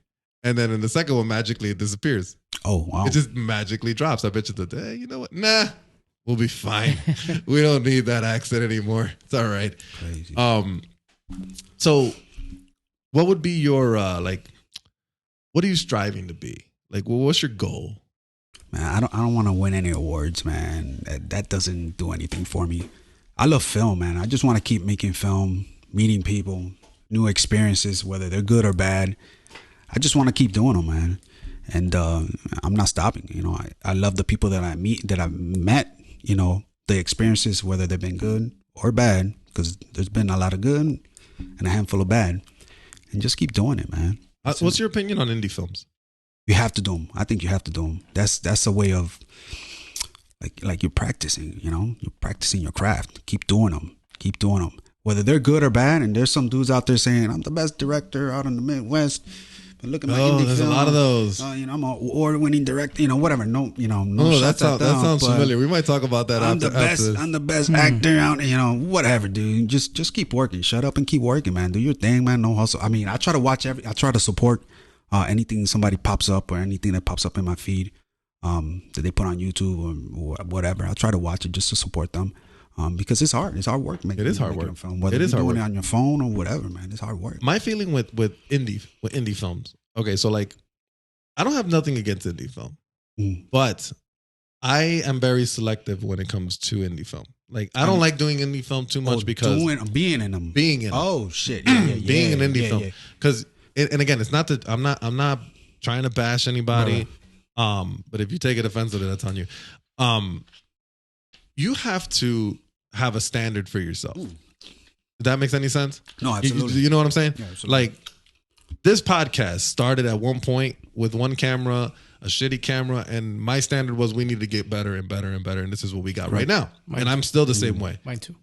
and then in the second one, magically it disappears. Oh wow! It just magically drops. I bet you that. Hey, you know what? Nah, we'll be fine. We don't need that accent anymore. It's all right. Crazy. So, what would be your what are you striving to be? Like, what's your goal? Man, I don't want to win any awards, man. That doesn't do anything for me. I love film, man. I just want to keep making film, meeting people, new experiences, whether they're good or bad. I just want to keep doing them, man. And I'm not stopping. You know, I love the people that I've met. You know, the experiences, whether they've been good or bad, because there's been a lot of good and a handful of bad. And just keep doing it, man. What's your opinion on indie films? You have to do them. I think you have to do them. That's a way of like you're practicing, you know, you're practicing your craft. Keep doing them. Keep doing them. Whether they're good or bad. And there's some dudes out there saying, I'm the best director out in the Midwest. But look at my indie there's film. a lot of those. You know, I'm an award-winning director. You know, whatever. No, you know, that sounds familiar. We might talk about that. I'm the best actor out. You know, whatever, dude. Just keep working. Shut up and keep working, man. Do your thing, man. No hustle. I mean, I try to support anything somebody pops up or anything that pops up in my feed that they put on YouTube or whatever. I try to watch it just to support them because it's hard. It's hard work making. It is hard work. A film. Whether you're doing it on your phone or whatever, man, it's hard work. My feeling with indie films. Okay, so like, I don't have nothing against indie film, but I am very selective when it comes to indie film. Like, I don't like doing indie film too much because being in them. Oh shit! Being an indie film because. And again, it's not that I'm not trying to bash anybody. Right. But if you take it offensively, that's on you. You have to have a standard for yourself. Does that make any sense? No, absolutely. You know what I'm saying? Yeah, absolutely. Like, this podcast started at one point with one camera, a shitty camera, and my standard was we need to get better and better and better, and this is what we got right now. And I'm still the same way. Mine too.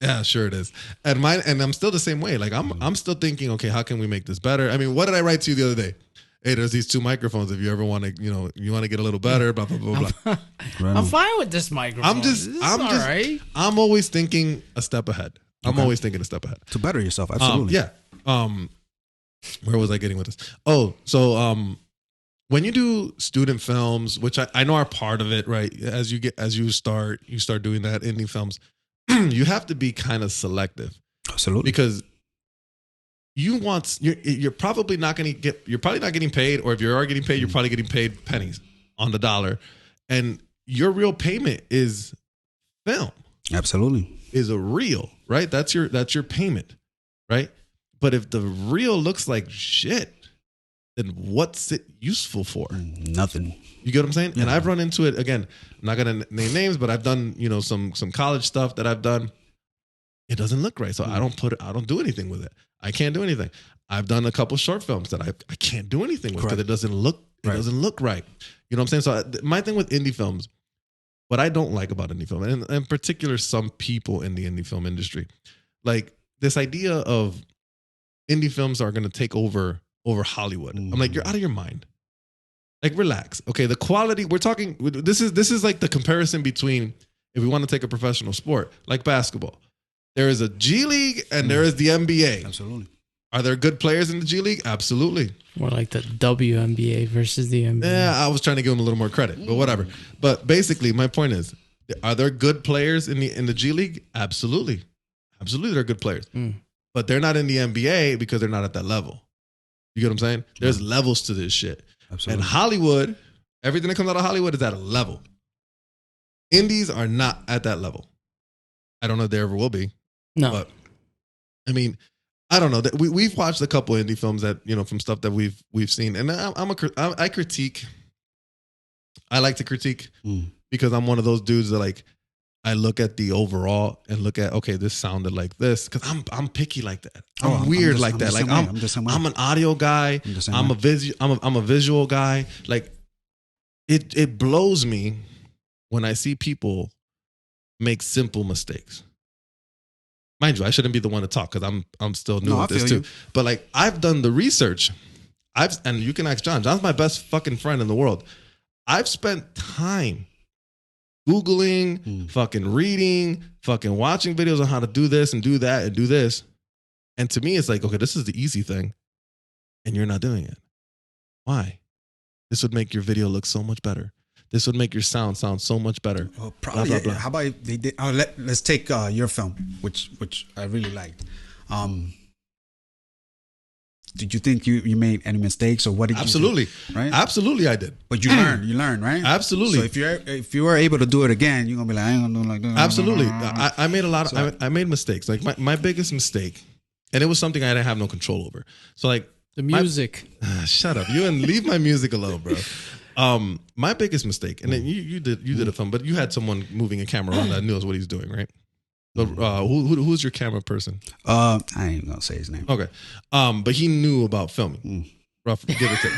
Yeah, sure it is. And I'm still the same way. Like I'm still thinking, okay, how can we make this better? I mean, what did I write to you the other day? Hey, there's these two microphones. If you ever want to, you want to get a little better, blah blah blah blah. I'm fine with this microphone. I'm all right. I'm always thinking a step ahead. I'm always thinking a step ahead to better yourself. Absolutely. Where was I getting with this? Oh, so when you do student films, which I know are part of it, right? As you start doing that indie films. You have to be kind of selective. Absolutely. Because you're probably not getting paid, or if you are getting paid, you're probably getting paid pennies on the dollar. And your real payment is film. Absolutely. Is a reel, right? That's your payment, right? But if the reel looks like shit, then what's it useful for? Nothing. You get what I'm saying? Yeah. And I've run into it again. I'm not gonna name names, but I've done some college stuff that I've done. It doesn't look right, so I don't do anything with it. I can't do anything. I've done a couple short films that I can't do anything with because it doesn't look right. You know what I'm saying? So my thing with indie films, what I don't like about indie film, and in particular some people in the indie film industry, like this idea of indie films are going to take over Hollywood. I'm like, you're out of your mind. Like, relax. Okay, the quality we're talking. This is like the comparison between, if we want to take a professional sport like basketball, there is a G League and there is the NBA. Absolutely. Are there good players in the G League? Absolutely. More like the WNBA versus the NBA. Yeah, I was trying to give them a little more credit, but whatever. But basically, my point is, are there good players in the G League? Absolutely. Absolutely, they're good players. But they're not in the NBA because they're not at that level. You get what I'm saying? There's levels to this shit. Absolutely. And Hollywood, everything that comes out of Hollywood is at a level. Indies are not at that level. I don't know if they ever will be. No. But, I mean, I don't know that we've watched a couple indie films that, you know, from stuff that we've seen, and I critique. I like to critique because I'm one of those dudes that like I look at the overall and look at, okay, this sounded like this, because I'm picky like that. I'm weird like that. Like I'm an audio guy. I'm a visual guy. Like it blows me when I see people make simple mistakes. Mind you, I shouldn't be the one to talk because I'm still new at this too. But like I've done the research. And you can ask John. John's my best fucking friend in the world. I've spent time Googling, fucking reading, fucking watching videos on how to do this and do that and do this. And to me, it's like, okay, this is the easy thing. And you're not doing it. Why? This would make your video look so much better. This would make your sound so much better. Well, probably. Blah, blah, blah. How about if they did? Let's take your film, which I really liked. Did you think you made any mistakes, or what did Absolutely. You do? Right? Absolutely, I did. But you learn, right? Absolutely. So if you were able to do it again, you're gonna be like, I ain't gonna do it like that. Absolutely. I made a lot of I made mistakes. Like my biggest mistake, and it was something I didn't have no control over. So like the music. Shut up. You and leave my music alone, bro. My biggest mistake, and then you did a film, but you had someone moving a camera around that knows what he's doing, right? So, who's your camera person? I ain't gonna say his name. Okay, but he knew about filming. Rough,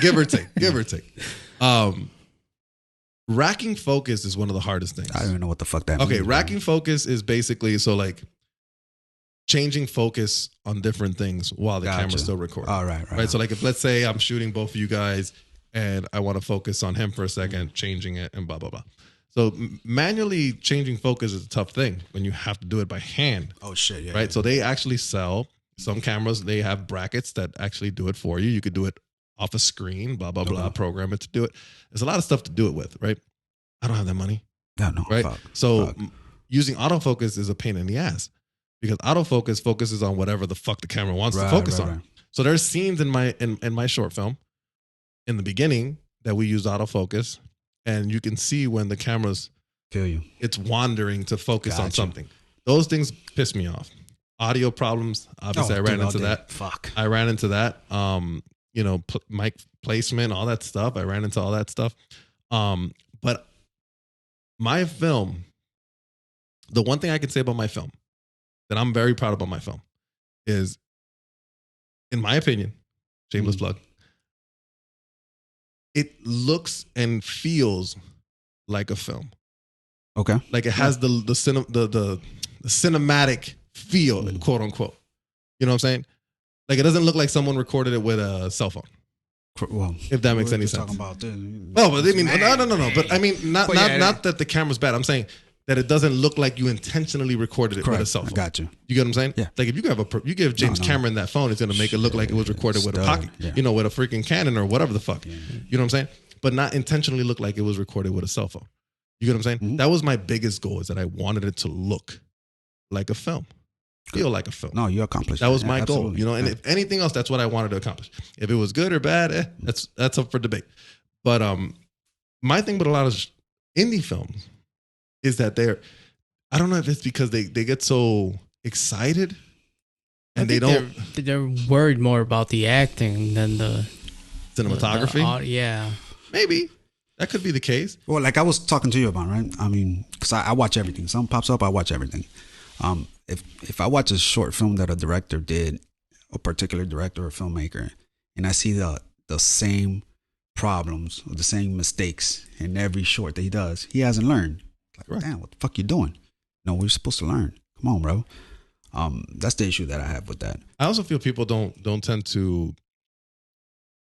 give or take. Racking focus is one of the hardest things. I don't even know what the fuck that means. Okay, racking focus is basically so like changing focus on different things while the camera's still recording. All right. So like if let's say I'm shooting both of you guys and I want to focus on him for a second, changing it and blah blah blah. So manually changing focus is a tough thing when you have to do it by hand. Oh shit, yeah. Right? Yeah. So they actually sell some cameras, they have brackets that actually do it for you. You could do it off a screen, blah, blah, blah, program it to do it. There's a lot of stuff to do it with, right? I don't have that money. No, right? Fuck, so using autofocus is a pain in the ass because autofocus focuses on whatever the fuck the camera wants to focus on. Right. So there's scenes in my short film in the beginning that we used autofocus. And you can see when the camera's it's wandering to focus on something. Those things piss me off. Audio problems, obviously I ran into that. Fuck. I ran into that. You know, mic placement, all that stuff. I ran into all that stuff. But my film, the one thing I can say about my film that I'm very proud about my film is, in my opinion, shameless plug, it looks and feels like a film. Okay. Like it has the cinematic feel, quote unquote. You know what I'm saying? Like it doesn't look like someone recorded it with a cell phone. Well, if that makes any sense. Talking about this. Oh, but I mean, no. But I mean, not that the camera's bad. I'm saying that it doesn't look like you intentionally recorded it with a cell phone. I got you. You get what I'm saying? Yeah. Like if you give James Cameron that phone, it's gonna make it look like it was recorded with a pocket, you know, with a freaking Canon or whatever the fuck. Yeah. You know what I'm saying? But not intentionally look like it was recorded with a cell phone. You get what I'm saying? Mm-hmm. That was my biggest goal, is that I wanted it to look like a film. Feel like a film. No, you accomplished that. That was my goal, you know. And if anything else, that's what I wanted to accomplish. If it was good or bad, that's up for debate. But my thing with a lot of indie films is that I don't know if it's because they get so excited and they're worried more about the acting than the cinematography. Yeah, maybe that could be the case. Well, like I was talking to you about, right? I mean, because I watch everything. Something pops up, I watch everything. If I watch a short film that a director did, a particular director or filmmaker, and I see the same problems or the same mistakes in every short that he does, he hasn't learned. Like, damn, what the fuck you doing? No, we're supposed to learn. Come on, bro. That's the issue that I have with that. I also feel people don't tend to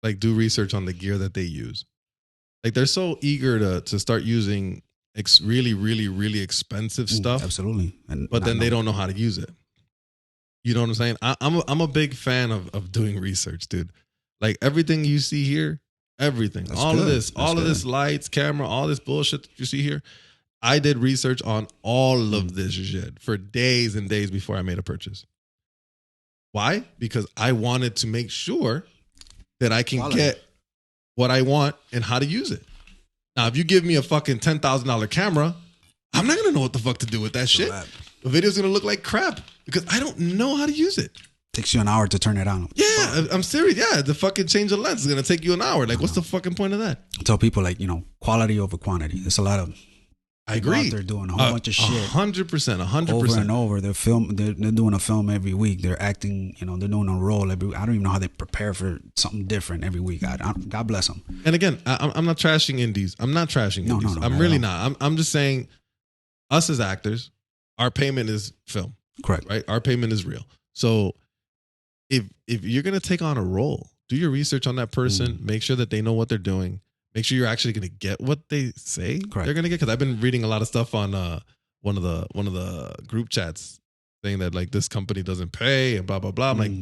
like do research on the gear that they use. Like they're so eager to start using really, really, really expensive stuff. Absolutely. But then they don't know how to use it. You know what I'm saying? I'm a big fan of doing research, dude. Like everything you see here, everything, That's all good. of this, That's all good. of this lights, camera, all this bullshit that you see here. I did research on all of this shit for days and days before I made a purchase. Why? Because I wanted to make sure that I can get what I want and how to use it. Now, if you give me a fucking $10,000 camera, I'm not going to know what the fuck to do with that shit. The video's going to look like crap because I don't know how to use it. Takes you an hour to turn it on. Yeah, I'm serious. Yeah, the fucking change of lens is gonna take you an hour. Like, what's the fucking point of that? I tell people, like, quality over quantity. There's a lot of I agree. They're doing a whole bunch of shit. 100%. Over and over. They're doing a film every week. They're acting, they're doing a role every week. I don't even know how they prepare for something different every week. God bless them. And again, I'm not trashing indies. I'm not trashing indies. I'm really not. I'm just saying, us as actors, our payment is film. Correct. Right? Our payment is real. So if you're gonna take on a role, do your research on that person. Make sure that they know what they're doing. Make sure you're actually going to get what they say they're going to get. Because I've been reading a lot of stuff on one of the group chats saying that like this company doesn't pay and blah blah blah. I'm like,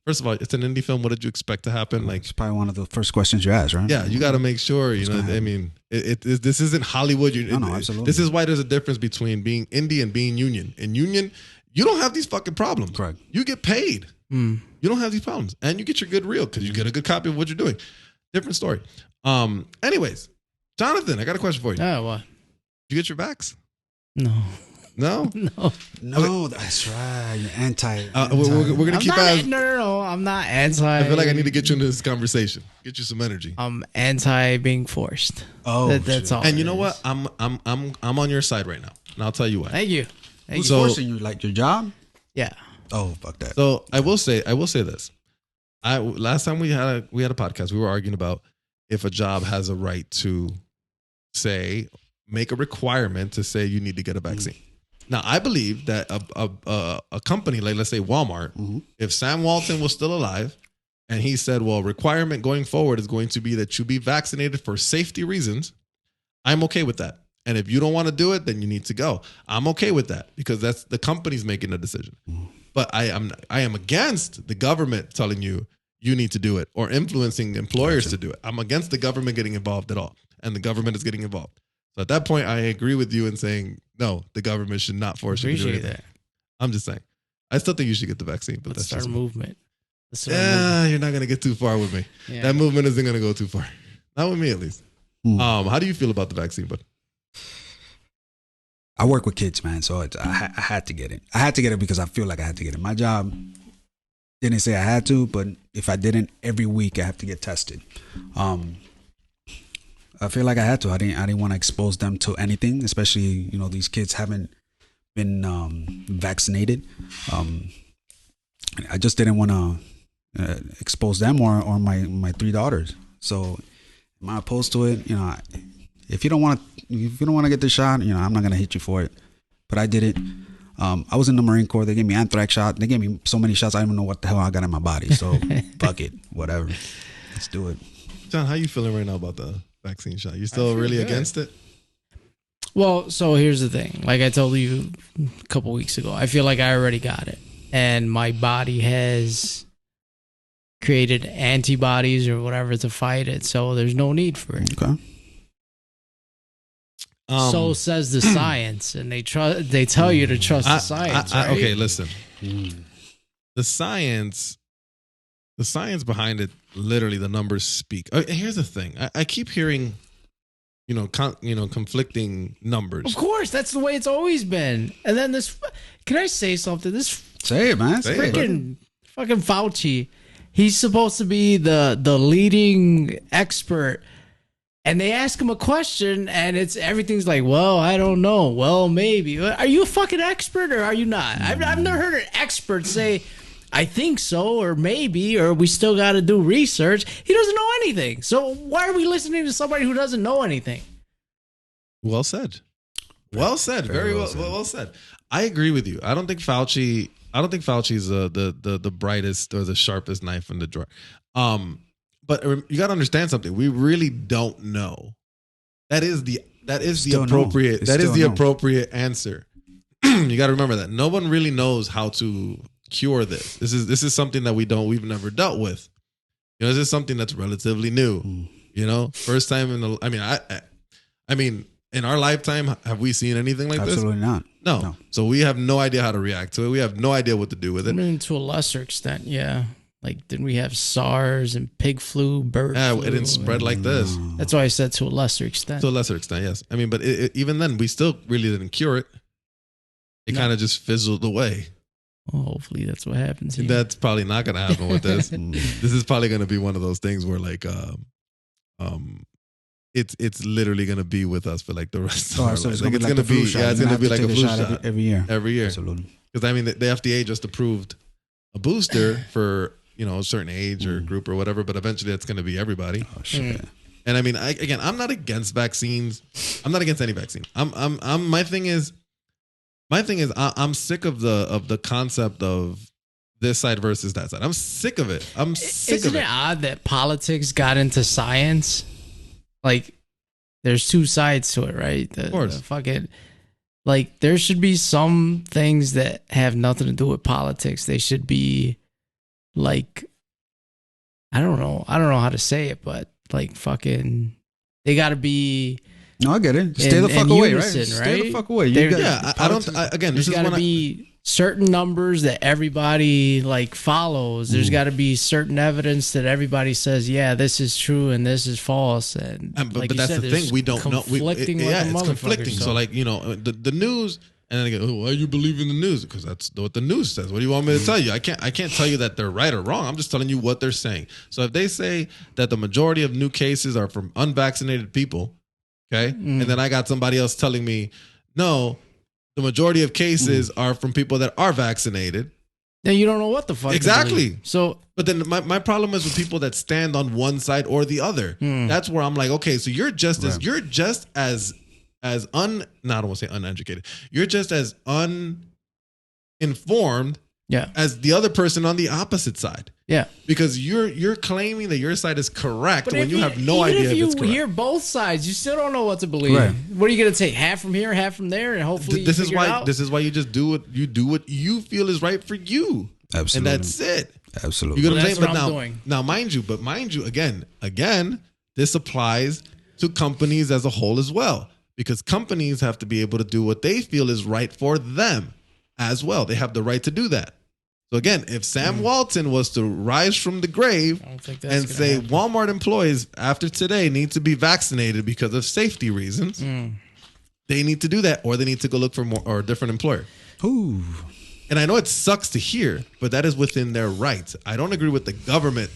first of all, it's an indie film. What did you expect to happen? Like, it's probably one of the first questions you ask, right? Yeah, you got to make sure. I mean, this isn't Hollywood. No, absolutely. This is why there's a difference between being indie and being union. In union, you don't have these fucking problems. Correct. You get paid. You don't have these problems, and you get your good reel because you get a good copy of what you're doing. Different story. Anyways, Jonathan, I got a question for you. Oh, what? Did you get your vax? No. No? No, that's right. You're anti. We're going to keep asking. No. I'm not anti. I feel like I need to get you into this conversation. Get you some energy. I'm anti being forced. Oh, that's all. And you know what? I'm on your side right now. And I'll tell you why. Thank you. Who's forcing you? Like your job? Yeah. Oh, fuck that. So I will say this. Last time we had a podcast, we were arguing about if a job has a right to make a requirement to say you need to get a vaccine. Now, I believe that a company like, let's say Walmart, if Sam Walton was still alive and he said, well, requirement going forward is going to be that you be vaccinated for safety reasons, I'm okay with that. And if you don't want to do it, then you need to go. I'm okay with that because that's the company's making the decision. But I am against the government telling you need to do it or influencing employers to do it. I'm against the government getting involved at all. And the government is getting involved. So at that point, I agree with you in saying, no, the government should not force you to do anything. I'm just saying. I still think you should get the vaccine. But Let's start a movement. You're not going to get too far with me. Yeah. That movement isn't going to go too far. Not with me, at least. How do you feel about the vaccine, bud? I work with kids, man, so I had to get it. I had to get it because I feel like I had to get it. My job didn't say I had to, but if I didn't, every week I have to get tested. I feel like I had to. I didn't want to expose them to anything, especially these kids haven't been vaccinated. I just didn't want to expose them or my 3 daughters. So am I opposed to it? If you don't want to get the shot, I'm not gonna hit you for it. But I did it. I was in the Marine Corps. They gave me anthrax shot. They gave me so many shots. I don't even know what the hell I got in my body. So fuck it, whatever. Let's do it. John, how you feeling right now about the vaccine shot? You still really against it? Well, so here's the thing. Like I told you a couple weeks ago, I feel like I already got it, and my body has created antibodies or whatever to fight it. So there's no need for it. Okay. So says the science, and they tell you to trust the science. Right? Okay, listen. The science behind it, literally, the numbers speak. Here's the thing: I keep hearing, conflicting numbers. Of course, that's the way it's always been. And then this, can I say something? Say it, man. Fucking Fauci. He's supposed to be the leading expert. And they ask him a question, and everything's like, well, I don't know. Well, maybe. Are you a fucking expert or are you not? I've never heard an expert say, I think so, or maybe, or we still got to do research. He doesn't know anything. So why are we listening to somebody who doesn't know anything? Well said. Well said. Very well said. I agree with you. I don't think Fauci is the brightest or the sharpest knife in the drawer. But you got to understand something. We really don't know. That is the appropriate answer. You got to remember that no one really knows how to cure this. This is something that we've never dealt with. This is something that's relatively new. First time I mean, in our lifetime, have we seen anything like this? Absolutely not. No. So we have no idea how to react to it. We have no idea what to do with it. I mean, to a lesser extent, yeah. Like, didn't we have SARS and pig flu, bird flu? Yeah, it didn't spread like this. That's why I said to a lesser extent. To a lesser extent, yes. I mean, but even then, we still really didn't cure it. It kind of just fizzled away. Well, hopefully that's what happens here. That's probably not going to happen with this. This is probably going to be one of those things where like, it's literally going to be with us for like the rest of our life. It's like, going to be, yeah, it's going to be like a flu shot every year. Every year. Absolutely. Because I mean, the FDA just approved a booster for, a certain age or group or whatever, but eventually it's going to be everybody. Oh shit. And I mean, I'm not against vaccines. I'm not against any vaccine. My thing is I'm sick of the concept of this side versus that side. I'm sick of it. Isn't it odd that politics got into science? Like, there's two sides to it, right? Of course. Like, there should be some things that have nothing to do with politics. They should be like, I don't know how to say it, but like fucking, they got to be. No, I get it. Stay the fuck away, unison, right? Stay the fuck away. Again, there's got to be certain numbers that everybody like follows. There's got to be certain evidence that everybody says, yeah, this is true and this is false. And but that's the thing, we don't know. It's conflicting. So like, the news. And then they go, why you believe in the news? Because that's what the news says. What do you want me to tell you? I can't tell you that they're right or wrong. I'm just telling you what they're saying. So if they say that the majority of new cases are from unvaccinated people, okay, and then I got somebody else telling me, no, the majority of cases are from people that are vaccinated. Then you don't know what the fuck. Exactly. So, but then my problem is with people that stand on one side or the other. That's where I'm like, okay, so you're just as I don't want to say uneducated. You're just as uninformed as the other person on the opposite side. Yeah. Because you're claiming that your side is correct when you have no idea if it's correct. If you hear both sides, you still don't know what to believe. Right. What are you going to take? Half from here, half from there, and hopefully this is why you just do what you feel is right for you. Absolutely. And that's it. Absolutely. You know what I'm saying? But now mind you, again, this applies to companies as a whole as well. Because companies have to be able to do what they feel is right for them as well. They have the right to do that. So again, if Sam Walton was to rise from the grave and say Walmart employees after today need to be vaccinated because of safety reasons, they need to do that, or they need to go look for a different employer. Ooh. And I know it sucks to hear, but that is within their rights. I don't agree with the government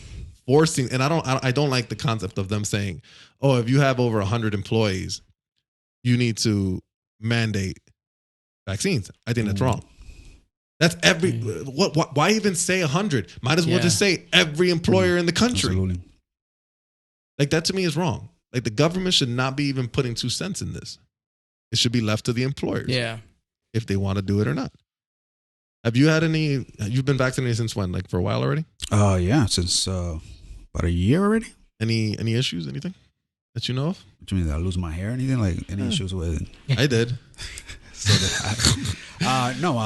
forcing, and I don't like the concept of them saying, oh, if you have over 100 employees, you need to mandate vaccines. I think that's wrong. That's why even say 100? Might as well just say every employer in the country. Absolutely. Like, that to me is wrong. Like, the government should not be even putting 2 cents in this. It should be left to the employers. Yeah. If they want to do it or not. Have you had you've been vaccinated since when? Like, for a while already? Yeah, since about a year already. Any issues, anything that you know of? What do you mean, did I lose my hair or anything? Like, any issues with it? I did. So did I. No,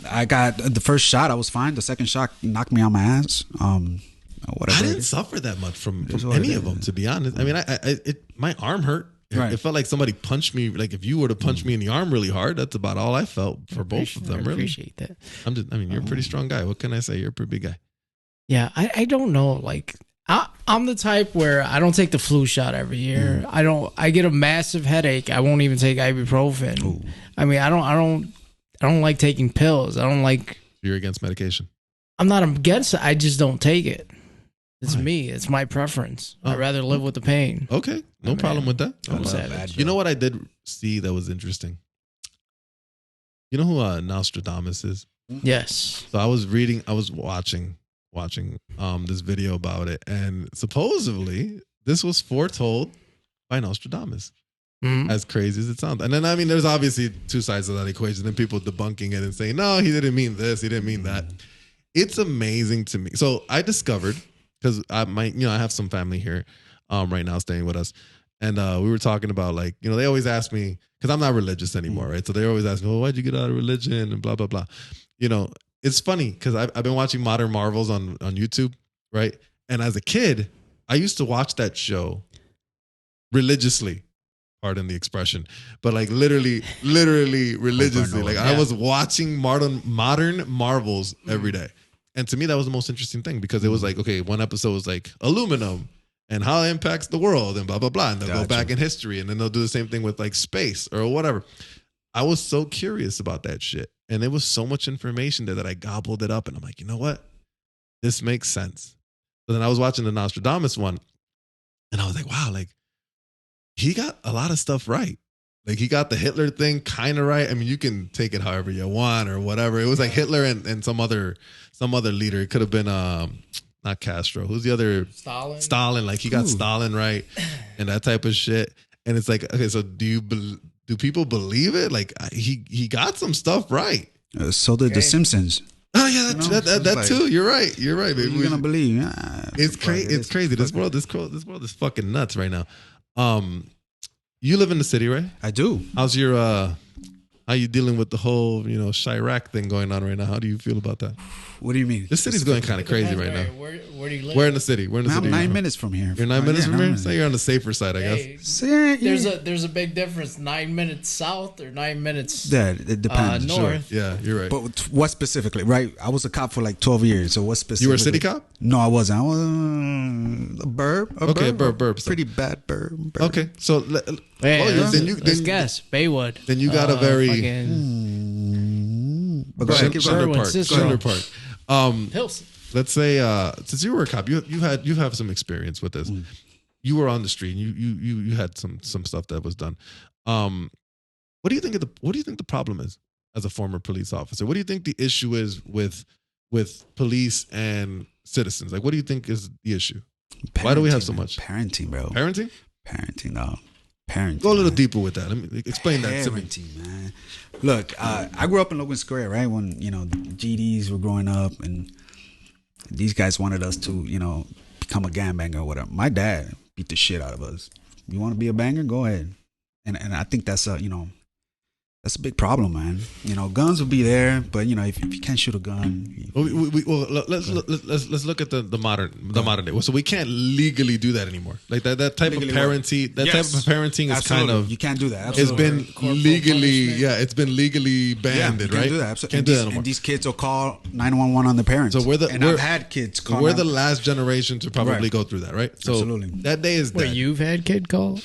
I got the first shot. I was fine. The second shot knocked me on my ass. Whatever. I didn't suffer that much from any of them, to be honest. I mean, my arm hurt. Right. It felt like somebody punched me. Like, if you were to punch me in the arm really hard, that's about all I felt for both of them. Really, appreciate that. You're a pretty strong guy. What can I say? You're a pretty big guy. Yeah, I don't know. Like, I'm the type where I don't take the flu shot every year. I get a massive headache. I won't even take ibuprofen. Ooh. I mean, I don't like taking pills. I don't like. You're against medication? I'm not against it. I just don't take it. It's me. It's my preference. I'd rather live with the pain. Okay. No problem with that. I'm savage. You know what I did see that was interesting? You know who Nostradamus is? Yes. So I was watching this video about it, and supposedly this was foretold by Nostradamus. As crazy as it sounds. And then, I mean, there's obviously 2 sides of that equation, and people debunking it and saying, no, he didn't mean this, he didn't mean that. It's amazing to me. So I discovered, because I have some family here right now staying with us, and we were talking about, like, they always ask me, because I'm not religious anymore, right? So they always ask me, well, why'd you get out of religion and blah, blah, blah. It's funny because I've been watching Modern Marvels on YouTube, right? And as a kid, I used to watch that show religiously. Pardon the expression, but like literally religiously. Like, I was watching modern Marvels every day. And to me, that was the most interesting thing, because it was like, okay, one episode was like aluminum and how it impacts the world and blah, blah, blah. And they'll go back in history, and then they'll do the same thing with like space or whatever. I was so curious about that shit. And there was so much information there that I gobbled it up. And I'm like, you know what? This makes sense. So then I was watching the Nostradamus one. And I was like, wow, like he got a lot of stuff right. Like he got the Hitler thing kind of right. I mean, you can take it however you want or whatever. It was like Hitler and some other leader. It could have been not Castro. Who's the other? Stalin. Like he got Stalin right and that type of shit. And it's like, okay, so do people believe it? Like he got some stuff right. So did the Simpsons. Oh yeah, that like, too. You're right, baby. You're gonna believe? It's crazy. It's crazy. This world is fucking nuts right now. You live in the city, right? I do. How's your how you dealing with the whole Chirac thing going on right now? How do you feel about that? What do you mean? This city's going kind of crazy right now. Where do you live? We're in the city. I'm 9 minutes from here. You're 9 minutes from here? So you're on the safer side, I guess. There's a big difference. 9 minutes south or 9 minutes it depends. north. Sure. Yeah, you're right. But what specifically, right? I was a cop for like 12 years. So what specifically? You were a city cop? No, I wasn't. I was a burb. Burb. Pretty bad burb. Okay, so let's guess. Baywood. Then you got a very... But go ahead. Schindler Park. Hilson. Let's say since you were a cop, you have some experience with this. You were on the street. And you had some stuff that was done. What do you think the problem is as a former police officer? What do you think the issue is with police and citizens? Like, what do you think is the issue? Why do we have so much parenting, bro? Parenting, no. Parenting. Go a little deeper with that. Let me explain that to me. Man. Look, I grew up in Logan Square, right? When the GDs were growing up, and these guys wanted us to, become a gangbanger or whatever. My dad beat the shit out of us. You want to be a banger? Go ahead. And I think that's that's a big problem, man. Guns will be there, but if you can't shoot a gun, let's look at the modern day. So we can't legally do that anymore. Like that type legally of parenting. That type of parenting is absolutely. kind of you can't do that. Absolutely. It's been legally it's been legally banned, right? Can't do that. Absolutely. Can't do that anymore. And these kids will call 911 on their parents. So I've had kids call. We're the last generation to probably go through that, right? So absolutely. That day is dead. Wait, you've had kid call?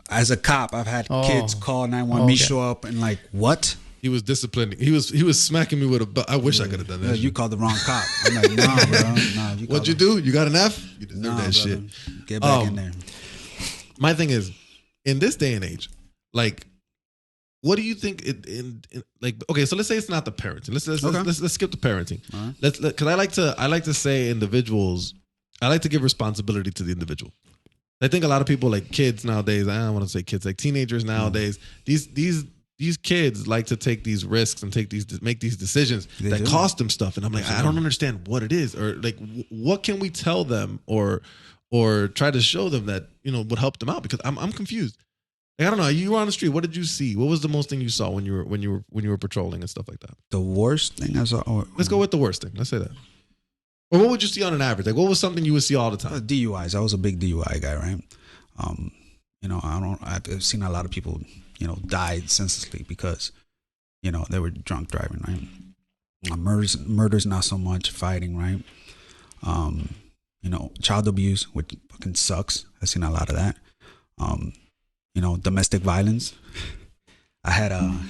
As a cop, I've had kids call 911. Me show up and like, what? He was disciplining. He was smacking me with a. I wish I could have done that. You called the wrong cop. I'm like, nah, bro. Nah, what'd you do? You got an F? You deserve that shit. Get back in there. My thing is, in this day and age, like, what do you think? Okay, so let's say it's not the parenting. Let's skip the parenting. Right. Because I like to say individuals. I like to give responsibility to the individual. I think a lot of people, like kids nowadays, I don't want to say kids, like teenagers nowadays, these kids like to take these risks and make these decisions that cost them stuff. And I'm like, I don't understand what it is, or like, what can we tell them or try to show them that, would help them out? Because I'm confused. Like, I don't know. You were on the street. What did you see? What was the most thing you saw when you were patrolling and stuff like that? The worst thing I saw. Let's go with the worst thing. Let's say that. Or what would you see on an average? Like, what was something you would see all the time? DUIs. I was a big DUI guy, right? I've seen a lot of people, died senselessly because, they were drunk driving, right? Murders, not so much. Fighting, right? Child abuse, which fucking sucks. I've seen a lot of that. Domestic violence. I had I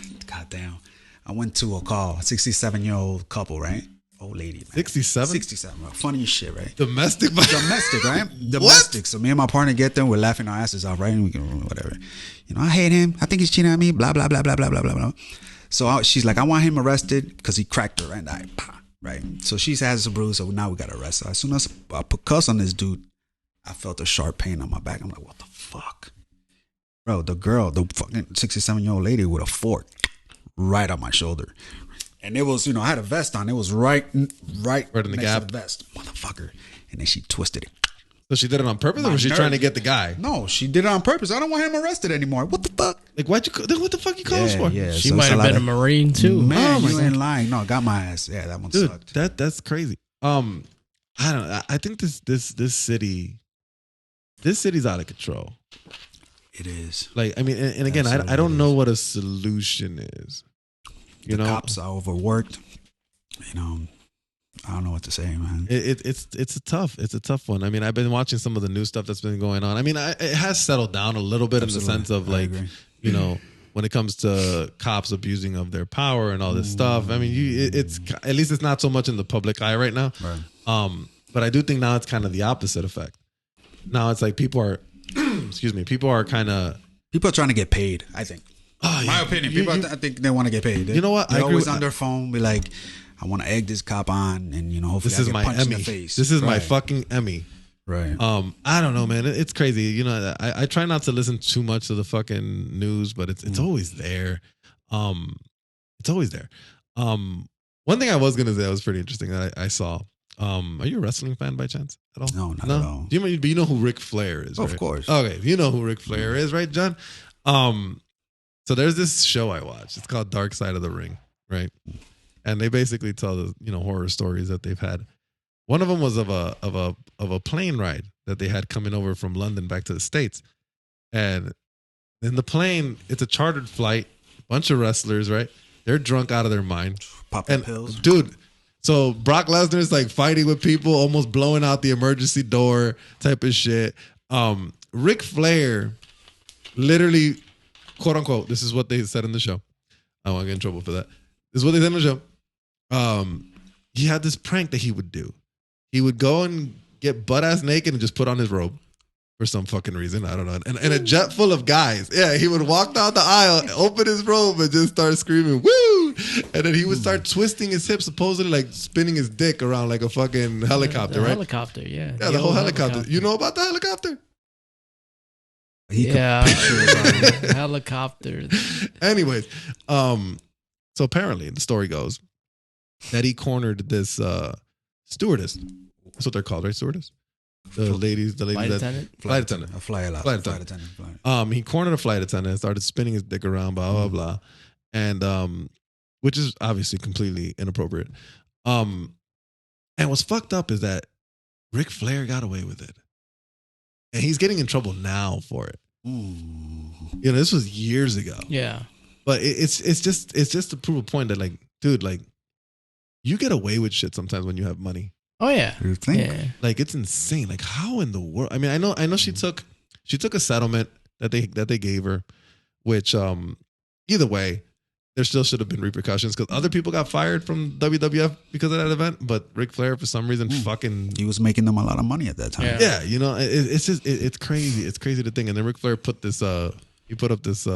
went to a call, 67-year-old couple, right? Old lady, man. 67? Bro. Funny as shit, right? Domestic, right? Domestic. So me and my partner get them, we're laughing our asses off, right? And we can whatever. I hate him. I think he's cheating on me. Blah blah blah blah blah blah blah blah. So she's like, I want him arrested because he cracked her, and right. So she has a bruise, so now we got to arrest her. As soon as I put cuss on this dude, I felt a sharp pain on my back. I'm like, what the fuck, bro? The fucking 67-year-old lady with a fork right on my shoulder. And it was, I had a vest on. It was right in the gap. To the vest, motherfucker. And then she twisted it. So she did it on purpose, or was she trying to get the guy? No, she did it on purpose. I don't want him arrested anymore. What the fuck? Like, what the fuck you call us for? Yeah, she might have been a Marine too. Man, you ain't lying. No, got my ass. Yeah, that one sucked. That's crazy. I don't know. I think this city's out of control. It is. Like, I mean, and again, I don't know what a solution is. The cops are overworked. I don't know what to say, man. It's a tough one. I mean, I've been watching some of the new stuff that's been going on. I mean, it has settled down a little bit. Absolutely. In the sense of like, when it comes to cops abusing of their power and all this stuff. I mean, it's at least it's not so much in the public eye right now. Right. But I do think now it's kind of the opposite effect. Now it's like people are, people are kind of... People are trying to get paid, I think. Oh, yeah. My opinion. People, I think they want to get paid. You know what? They're I agree always with on their phone, be like, I want to egg this cop on, and hopefully this I is get my punched in Emmy. the face. This is my fucking Emmy. Right. I don't know, man. It's crazy. You know, I try not to listen too much to the fucking news, but it's always there. It's always there. One thing I was gonna say that was pretty interesting that I saw. Are you a wrestling fan by chance at all? No, not at all. Do you know who Ric Flair is? Of right? course. Okay, you know who Ric Flair is, right, John? So there's this show I watch. It's called Dark Side of the Ring, right? And they basically tell the horror stories that they've had. One of them was of a plane ride that they had coming over from London back to the States, and in the plane, it's a chartered flight, bunch of wrestlers, right? They're drunk out of their mind, Popping pills, dude. So Brock Lesnar is like fighting with people, almost blowing out the emergency door type of shit. Ric Flair, literally, quote unquote, this is what they said in the show. I don't want to get in trouble for that. This is what they said in the show. He had this prank that he would do. He would go and get butt ass naked and just put on his robe for some fucking reason. I don't know. And a jet full of guys. Yeah, he would walk down the aisle, open his robe, and just start screaming, woo! And then he would start twisting his hips, supposedly like spinning his dick around like a fucking helicopter, right? Helicopter, yeah. Yeah, the whole helicopter. You know about the helicopter? Helicopter. Anyways, so apparently the story goes that he cornered this stewardess. That's what they're called, right? Stewardess? The ladies Flight that attendant? Flight attendant. A flight attendant. He cornered a flight attendant and started spinning his dick around, blah, blah, blah. And which is obviously completely inappropriate. And what's fucked up is that Ric Flair got away with it. And he's getting in trouble now for it. This was years ago. Yeah. But it's just to prove a point that, like, dude, like, you get away with shit sometimes when you have money. Oh yeah. You think? Yeah. Like, it's insane. Like, how in the world? I mean, I know she took a settlement that they gave her, which either way, there still should have been repercussions because other people got fired from WWF because of that event. But Ric Flair, for some reason, he was making them a lot of money at that time. Yeah, it's just it's crazy. It's crazy to think. And then Ric Flair put up this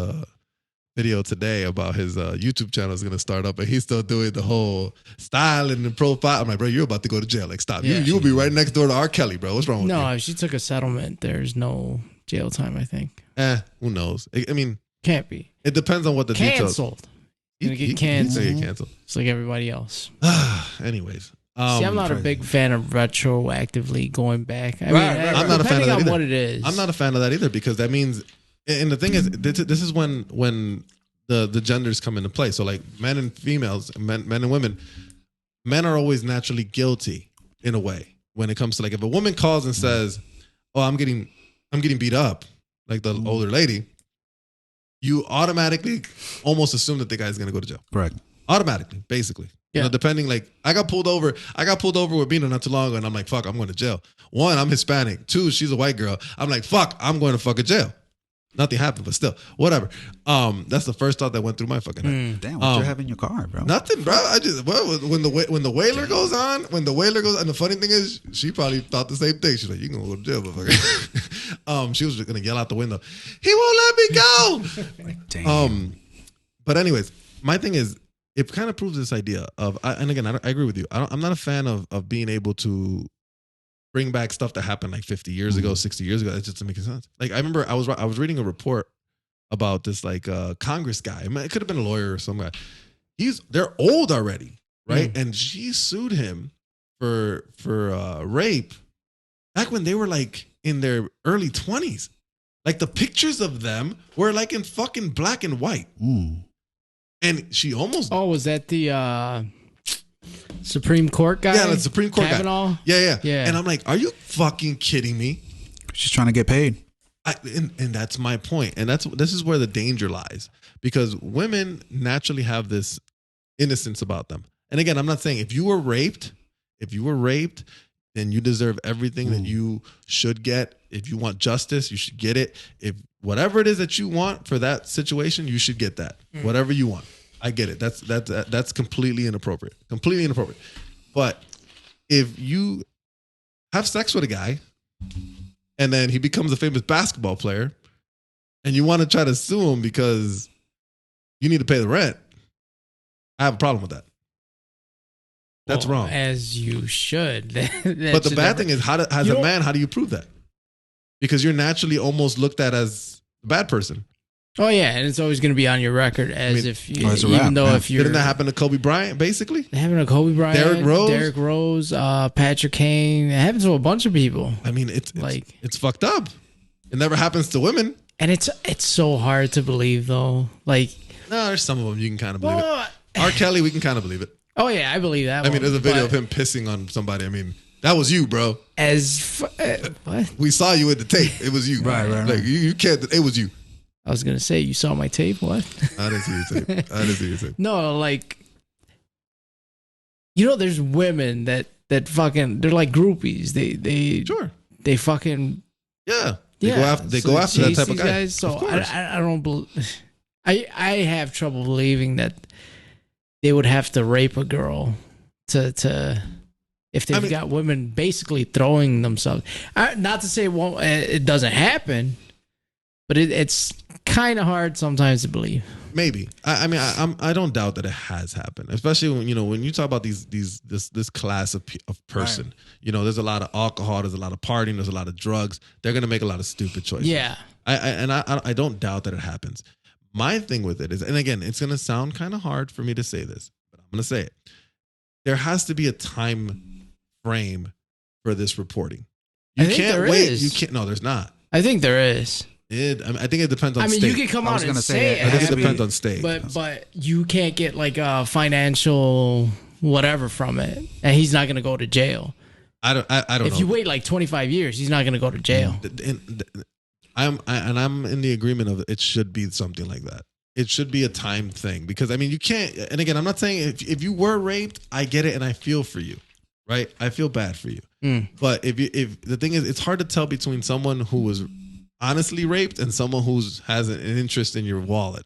video today about his YouTube channel is going to start up, and he's still doing the whole style and the profile. I'm like, bro, you're about to go to jail. Like, stop. Yeah. You'll be right next door to R. Kelly, bro. What's wrong with you? No, if she took a settlement, there's no jail time, I think. Who knows? I mean, can't be. It depends on what the details. Canceled. Gonna get canceled. Get canceled. It's like everybody else. Anyways. See, I'm not a big fan of retroactively going back. I'm not a fan of that either. What it is. I'm not a fan of that either because that means, and the thing is, this is when the genders come into play. So like men and females, men and women, men are always naturally guilty in a way when it comes to, like, if a woman calls and says, "Oh, I'm getting beat up," like the older lady, you automatically almost assume that the guy's going to go to jail. Correct. Automatically, basically. Yeah. Depending, like, I got pulled over with Bina not too long ago, and I'm like, fuck, I'm going to jail. One, I'm Hispanic. Two, she's a white girl. I'm like, fuck, I'm going to fucking jail. Nothing happened, but still, whatever. That's the first thought that went through my fucking head. Damn, what you have in your car, bro? Nothing, bro. When the whaler goes on, and the funny thing is, she probably thought the same thing. She's like, "You gonna go to jail, motherfucker." She was just gonna yell out the window, "He won't let me go." Like, damn. But anyways, my thing is, it kind of proves this idea of, and again, I agree with you. I'm not a fan of being able to bring back stuff that happened like 50 years ago, 60 years ago. It just doesn't make sense. Like, I remember I was reading a report about this, like, Congress guy. I mean, it could have been a lawyer or some guy. They're old already, right? And she sued him for rape back when they were like in their early 20s. Like, the pictures of them were like in fucking black and white. And she almost... Oh, was that the Supreme Court guy? Yeah, the Supreme Court Kavanaugh? guy. Yeah. And I'm like, are you fucking kidding me? She's trying to get paid. And that's my point. And this is where the danger lies. Because women naturally have this innocence about them. And again, I'm not saying if you were raped, then you deserve everything that you should get. If you want justice, you should get it. If whatever it is that you want for that situation, you should get that. Whatever you want. I get it. That's completely inappropriate. Completely inappropriate. But if you have sex with a guy and then he becomes a famous basketball player and you want to try to sue him because you need to pay the rent, I have a problem with that. That's wrong. As you should. But the bad thing is, as a man, how do you prove that? Because you're naturally almost looked at as a bad person. Oh yeah, and it's always going to be on your record if you, even though if you're. Didn't that happen to Kobe Bryant? Basically, it happened to Kobe Bryant, Derrick Rose, Patrick Kane. It happens to a bunch of people. I mean, it's fucked up. It never happens to women, and it's so hard to believe though. Like, no, there's some of them you can kind of believe it. R. Kelly, we can kind of believe it. Oh yeah, I believe that. I mean, there's a video of him pissing on somebody. I mean, that was you, bro. What? We saw you at the tape. It was you. Right. Like you can't. It was you. I was gonna say, you saw my tape. What? I didn't see your tape. No, like, there's women that fucking, they're like groupies. They fucking They go after that type of guy. Guys. So I don't believe. I have trouble believing that they would have to rape a girl to if they've got women basically throwing themselves. Not to say it doesn't happen, but it's kind of hard sometimes to believe. Maybe. I don't doubt that it has happened, especially when you talk about this class of person. Right. There's a lot of alcohol, there's a lot of partying, there's a lot of drugs. They're gonna make a lot of stupid choices. Yeah. I don't doubt that it happens. My thing with it is, and again, it's gonna sound kind of hard for me to say this, but I'm gonna say it. There has to be a time frame for this reporting. You can't wait. You can't. No, there's not. I think there is. I think it depends on state. You can come out and say it. I think it depends on state. But you can't get like a financial whatever from it. And he's not going to go to jail. I don't know. If you wait like 25 years, he's not going to go to jail. I'm in the agreement of it should be something like that. It should be a time thing. Because, you can't. And again, I'm not saying if you were raped, I get it and I feel for you. Right? I feel bad for you. But if the thing is, it's hard to tell between someone who was honestly raped and someone who has an interest in your wallet,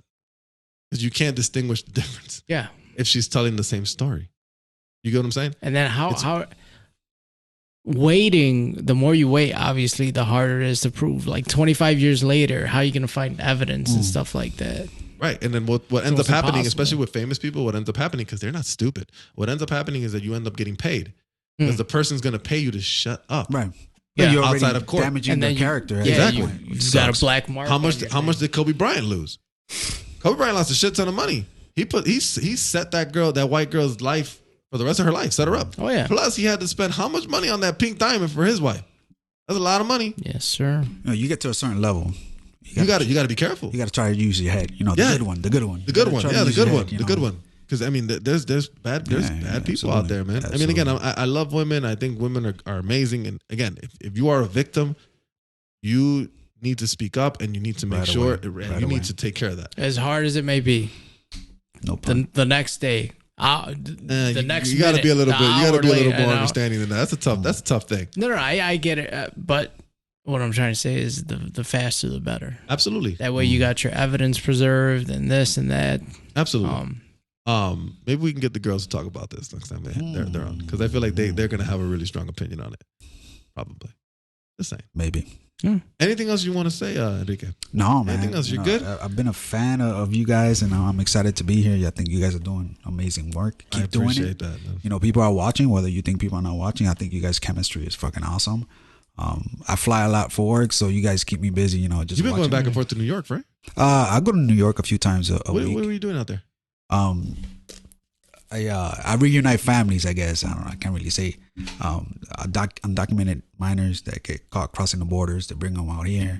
because you can't distinguish the difference. Yeah, if she's telling the same story, you get what I'm saying. And then how waiting, the more you wait, obviously, the harder it is to prove. Like 25 years later, how are you going to find evidence and stuff like that? Right, and then what ends up happening, especially with famous people, what ends up happening, because they're not stupid. What ends up happening is that you end up getting paid because the person's going to pay you to shut up. Right. Yeah, you're outside of court, damaging their character. Exactly. You got a black mark. How much did Kobe Bryant lose? Kobe Bryant lost a shit ton of money. He set that white girl's life for the rest of her life. Set her up. Oh yeah. Plus, he had to spend how much money on that pink diamond for his wife? That's a lot of money. Yes, sir. You get to a certain level, you got to be careful. You got to try to use your head. The good one. The good one. The good one. Because there's bad people out there, man. Absolutely. Again, I love women. I think women are amazing. And again, if you are a victim, you need to speak up and you need to make sure you need to take care of that. As hard as it may be. No problem. The next day, next you got to be a little bit. You got to be a little more understanding understanding than that. That's a tough thing. No, I get it. But what I'm trying to say is the faster the better. Absolutely. That way you got your evidence preserved and this and that. Absolutely. Maybe we can get the girls to talk about this next time they're on, because I feel like they're gonna have a really strong opinion on it. Probably. Just saying. Maybe. Yeah. Anything else you want to say, Enrique? No, man. Anything else? You're good? I've been a fan of you guys, and I'm excited to be here. I think you guys are doing amazing work. Keep doing it. I appreciate that, man. People are watching, whether you think people are not watching. I think you guys' chemistry is fucking awesome. I fly a lot for work, so you guys keep me busy. You've been going back and forth to New York, right? I go to New York a few times a week. What are you doing out there? I reunite families, I guess. I don't know. I can't really say. Undocumented minors that get caught crossing the borders, they bring them out here.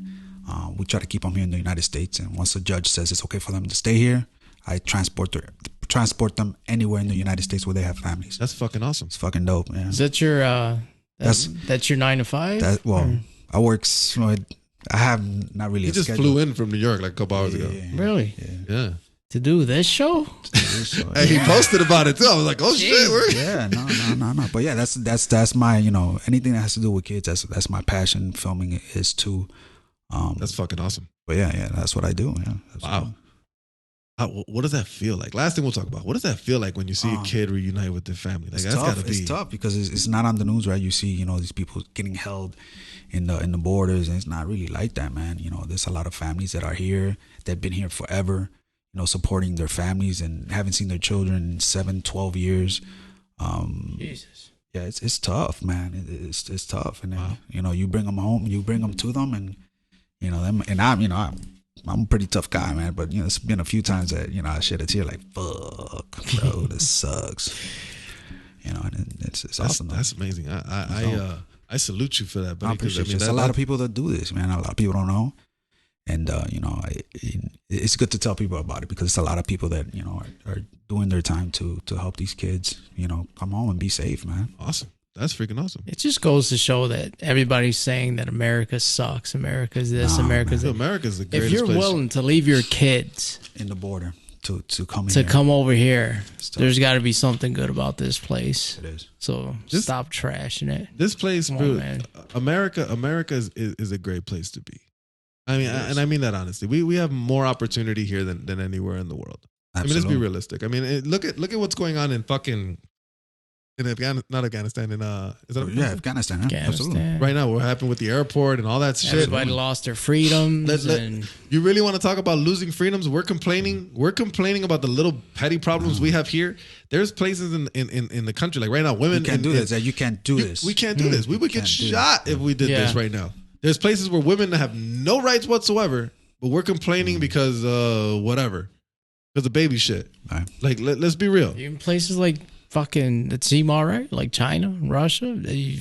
We try to keep them here in the United States. And once the judge says it's okay for them to stay here, I transport them anywhere in the United States where they have families. That's fucking awesome. It's fucking dope. Yeah. Is that your that's your 9 to 5? I work. I have not really. He just flew in from New York like a couple hours ago. Really? Yeah. To do this show? And he posted about it too. I was like, "Oh shit!" Yeah, no. But yeah, that's my anything that has to do with kids. That's my passion. Filming is too. That's fucking awesome. But yeah, that's what I do. Yeah. Wow. What does that feel like? Last thing we'll talk about. What does that feel like when you see a kid reunite with their family? Like that's gotta be. It's tough because it's not on the news, right? You see, these people getting held in the borders, and it's not really like that, man. There's a lot of families that are here that've been here forever, supporting their families and haven't seen their children in 7, 12 years. Jesus. Yeah, it's tough, man. It's tough, and then you bring them home, you bring them to them, and them, and I'm a pretty tough guy, man. But it's been a few times that I shed a tear, like, fuck, bro, this sucks. And it's awesome. That's amazing. I salute you for that, buddy. I appreciate it. There's a lot of people that do this, man. A lot of people don't know, and it's good to tell people about it because it's a lot of people that are doing their time to help these kids. Come home and be safe, man. Awesome. That's freaking awesome. It just goes to show that everybody's saying that America sucks. America's this. America's that. America's the greatest If you're place. willing to leave your kids in the border to come to here. come over here, there's got to be something good about this place. It is. So stop trashing it. This place, Come on, man. America is a great place to be. I mean, and I mean that honestly. We have more opportunity here than anywhere in the world. Absolutely. I mean, let's be realistic. I mean, look at what's going on in fucking. In Afghanistan, is that Afghanistan, huh? Absolutely. Right now, what happened with the airport and all that shit. Everybody lost their freedoms. You really want to talk about losing freedoms? We're complaining about the little petty problems we have here. There's places in the country, like right now, women can't do this. You can't do this. We can't do this. We would get shot if we did this right now. There's places where women have no rights whatsoever, but we're complaining because whatever, because of baby shit. Right. Like let's be real. Even places like fucking that seem all right, like China, Russia, you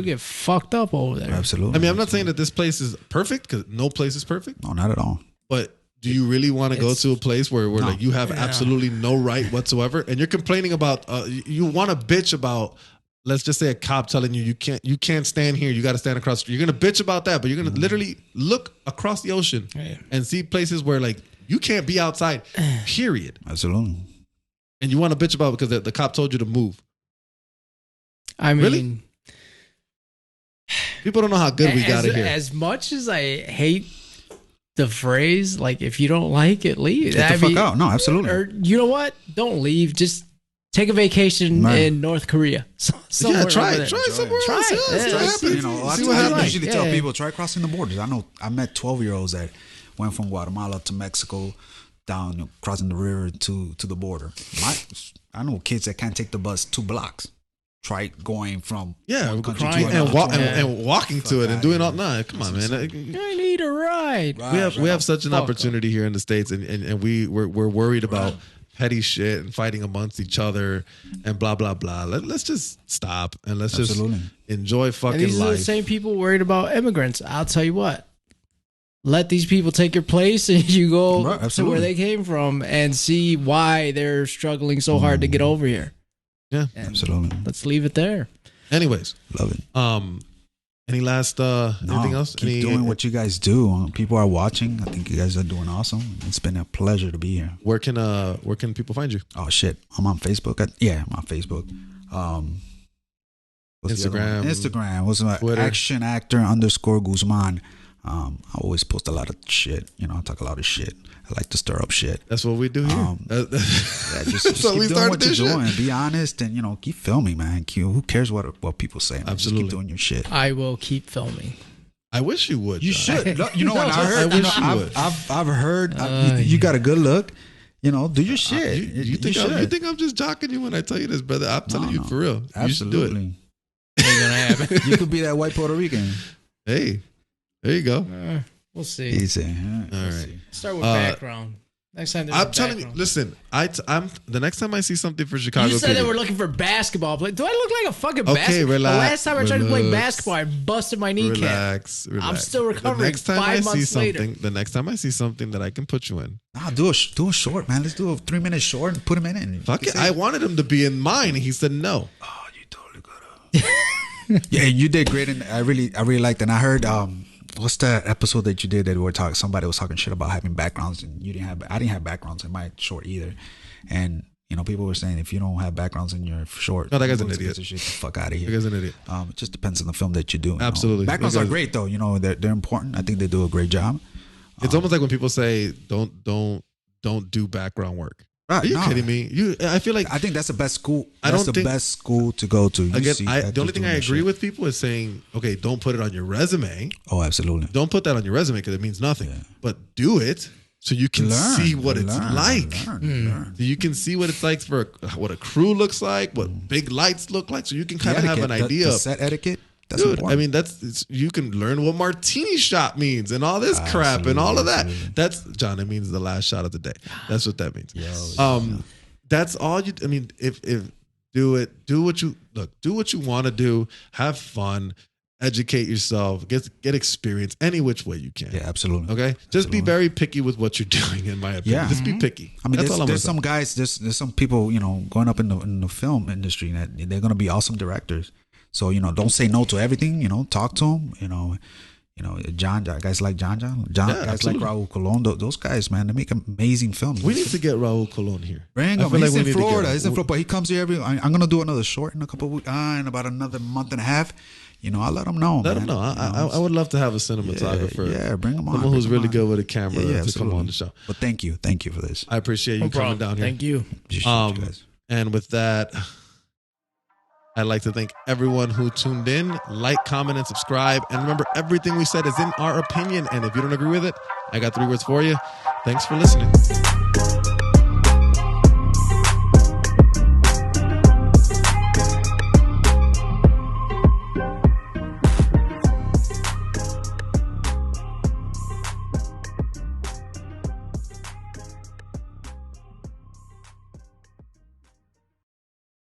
get fucked up over there. Absolutely. I mean, I'm not saying that this place is perfect because no place is perfect. No, not at all. But do you really want to go to a place where like you have absolutely no right whatsoever, and you're complaining about? You want to bitch about? Let's just say a cop telling you can't stand here. You got to stand across the street. You're gonna bitch about that, but you're gonna literally look across the ocean and see places where like you can't be outside. Period. Absolutely. And you want to bitch about it because the cop told you to move. I mean, really? People don't know how good we got it here. As much as I hate the phrase, like, if you don't like it, leave. Get the fuck out. No, absolutely. Or you know what? Don't leave. Just take a vacation in North Korea. Yeah, try somewhere else. Yeah, see what happens. I usually tell people, try crossing the borders. I met 12-year-olds that went from Guatemala to Mexico, down crossing the river to the border. I know kids that can't take the bus 2 blocks. Try going from one country to another and walking to it and doing all. Nah, come on, man. I need a ride. We have such an opportunity here in the States, and we're worried about petty shit and fighting amongst each other and blah blah blah. Let's just stop and let's just enjoy fucking life. These are the same people worried about immigrants. I'll tell you what. Let these people take your place and you go to where they came from and see why they're struggling so hard to get over here. Yeah, and absolutely. Let's leave it there. Anyways, love it. Any last anything else? Keep doing what you guys do. People are watching. I think you guys are doing awesome. It's been a pleasure to be here. Where can people find you? Oh shit, I'm on Facebook. I'm on Facebook. Instagram. What's my Twitter. Action Actor _Guzman. I always post a lot of shit. I talk a lot of shit. I like to stir up shit. That's what we do here. Just keep doing what you're doing. Be honest and, keep filming, man. Who cares what people say, man? Absolutely. Just keep doing your shit. I will keep filming. I wish you would. You should. You know what I heard? I wish you would. I've heard you got a good look. Do your shit. You think I'm just jocking you when I tell you this, brother? I'm telling you for real. Absolutely. You should do it. Ain't gonna happen. You could be that white Puerto Rican. Hey. There you go. We'll see. Easy. All right. Start with background. Next time I'm telling you, listen, I'm the next time I see something for Chicago. You said they were looking for basketball. Do I look like a fucking basketball? Relax. The last time I tried to play basketball, I busted my kneecap. Relax. I'm still recovering. The next time 5 months later. The next time I see something that I can put you in. Nah, do a short, man. Let's do a 3-minute short and put him in it. Fuck it. I wanted him to be in mine, and he said no. Oh, you totally got Yeah, you did great, and I really liked it. And I heard what's that episode that you did that we were talking? Somebody was talking shit about having backgrounds, and I didn't have backgrounds in my short either. And people were saying if you don't have backgrounds in your short, no, that guy's an idiot. Shit, the fuck out of here. That guy's an idiot. It just depends on the film that you do. Absolutely, backgrounds are great though. They're important. I think they do a great job. It's almost like when people say don't do background work. Right, Are you kidding me? I feel like I think that's the best school. I That's don't the think- best school to go to. again, the only thing I agree with people is saying, okay, don't put it on your resume. Oh, absolutely. Don't put that on your resume because it means nothing. But do it so you can see what it's like. So you can see what it's like for what a crew looks like, what big lights look like, so you can kind of have an idea. The set etiquette. That's Dude, important. I mean, you can learn what martini shot means and all this crap and all of that. That's John. It means the last shot of the day. That's what that means. That's all you. I mean, if do it, do what you want to do. Have fun, educate yourself, get experience any which way you can. Yeah, absolutely. Okay, just be very picky with what you're doing. In my opinion, Yeah. just be picky. I mean, That's all I'm there's gonna some guys, there's some people, going up in the film industry that they're gonna be awesome directors. So don't say no to everything. Talk to them. John, guys like John, guys absolutely. like Raul Colon. Those guys, man, they make amazing films. We need to get Raul Colon here. Bring I him. feel He's we in need to get Florida. him. He's in Florida, but he comes here I'm gonna do another short in a couple of weeks. In about another month and a half. I'll let him know. Let him know. I would love to have a cinematographer. Yeah, bring him on. Someone who's bring him really on. good with a camera to come absolutely. on the show. But thank you for this. I appreciate you coming down here. Thank you. Appreciate you guys. And with that, I'd like to thank everyone who tuned in. Like, comment, and subscribe. And remember, everything we said is in our opinion. And if you don't agree with it, I got 3 words for you. Thanks for listening.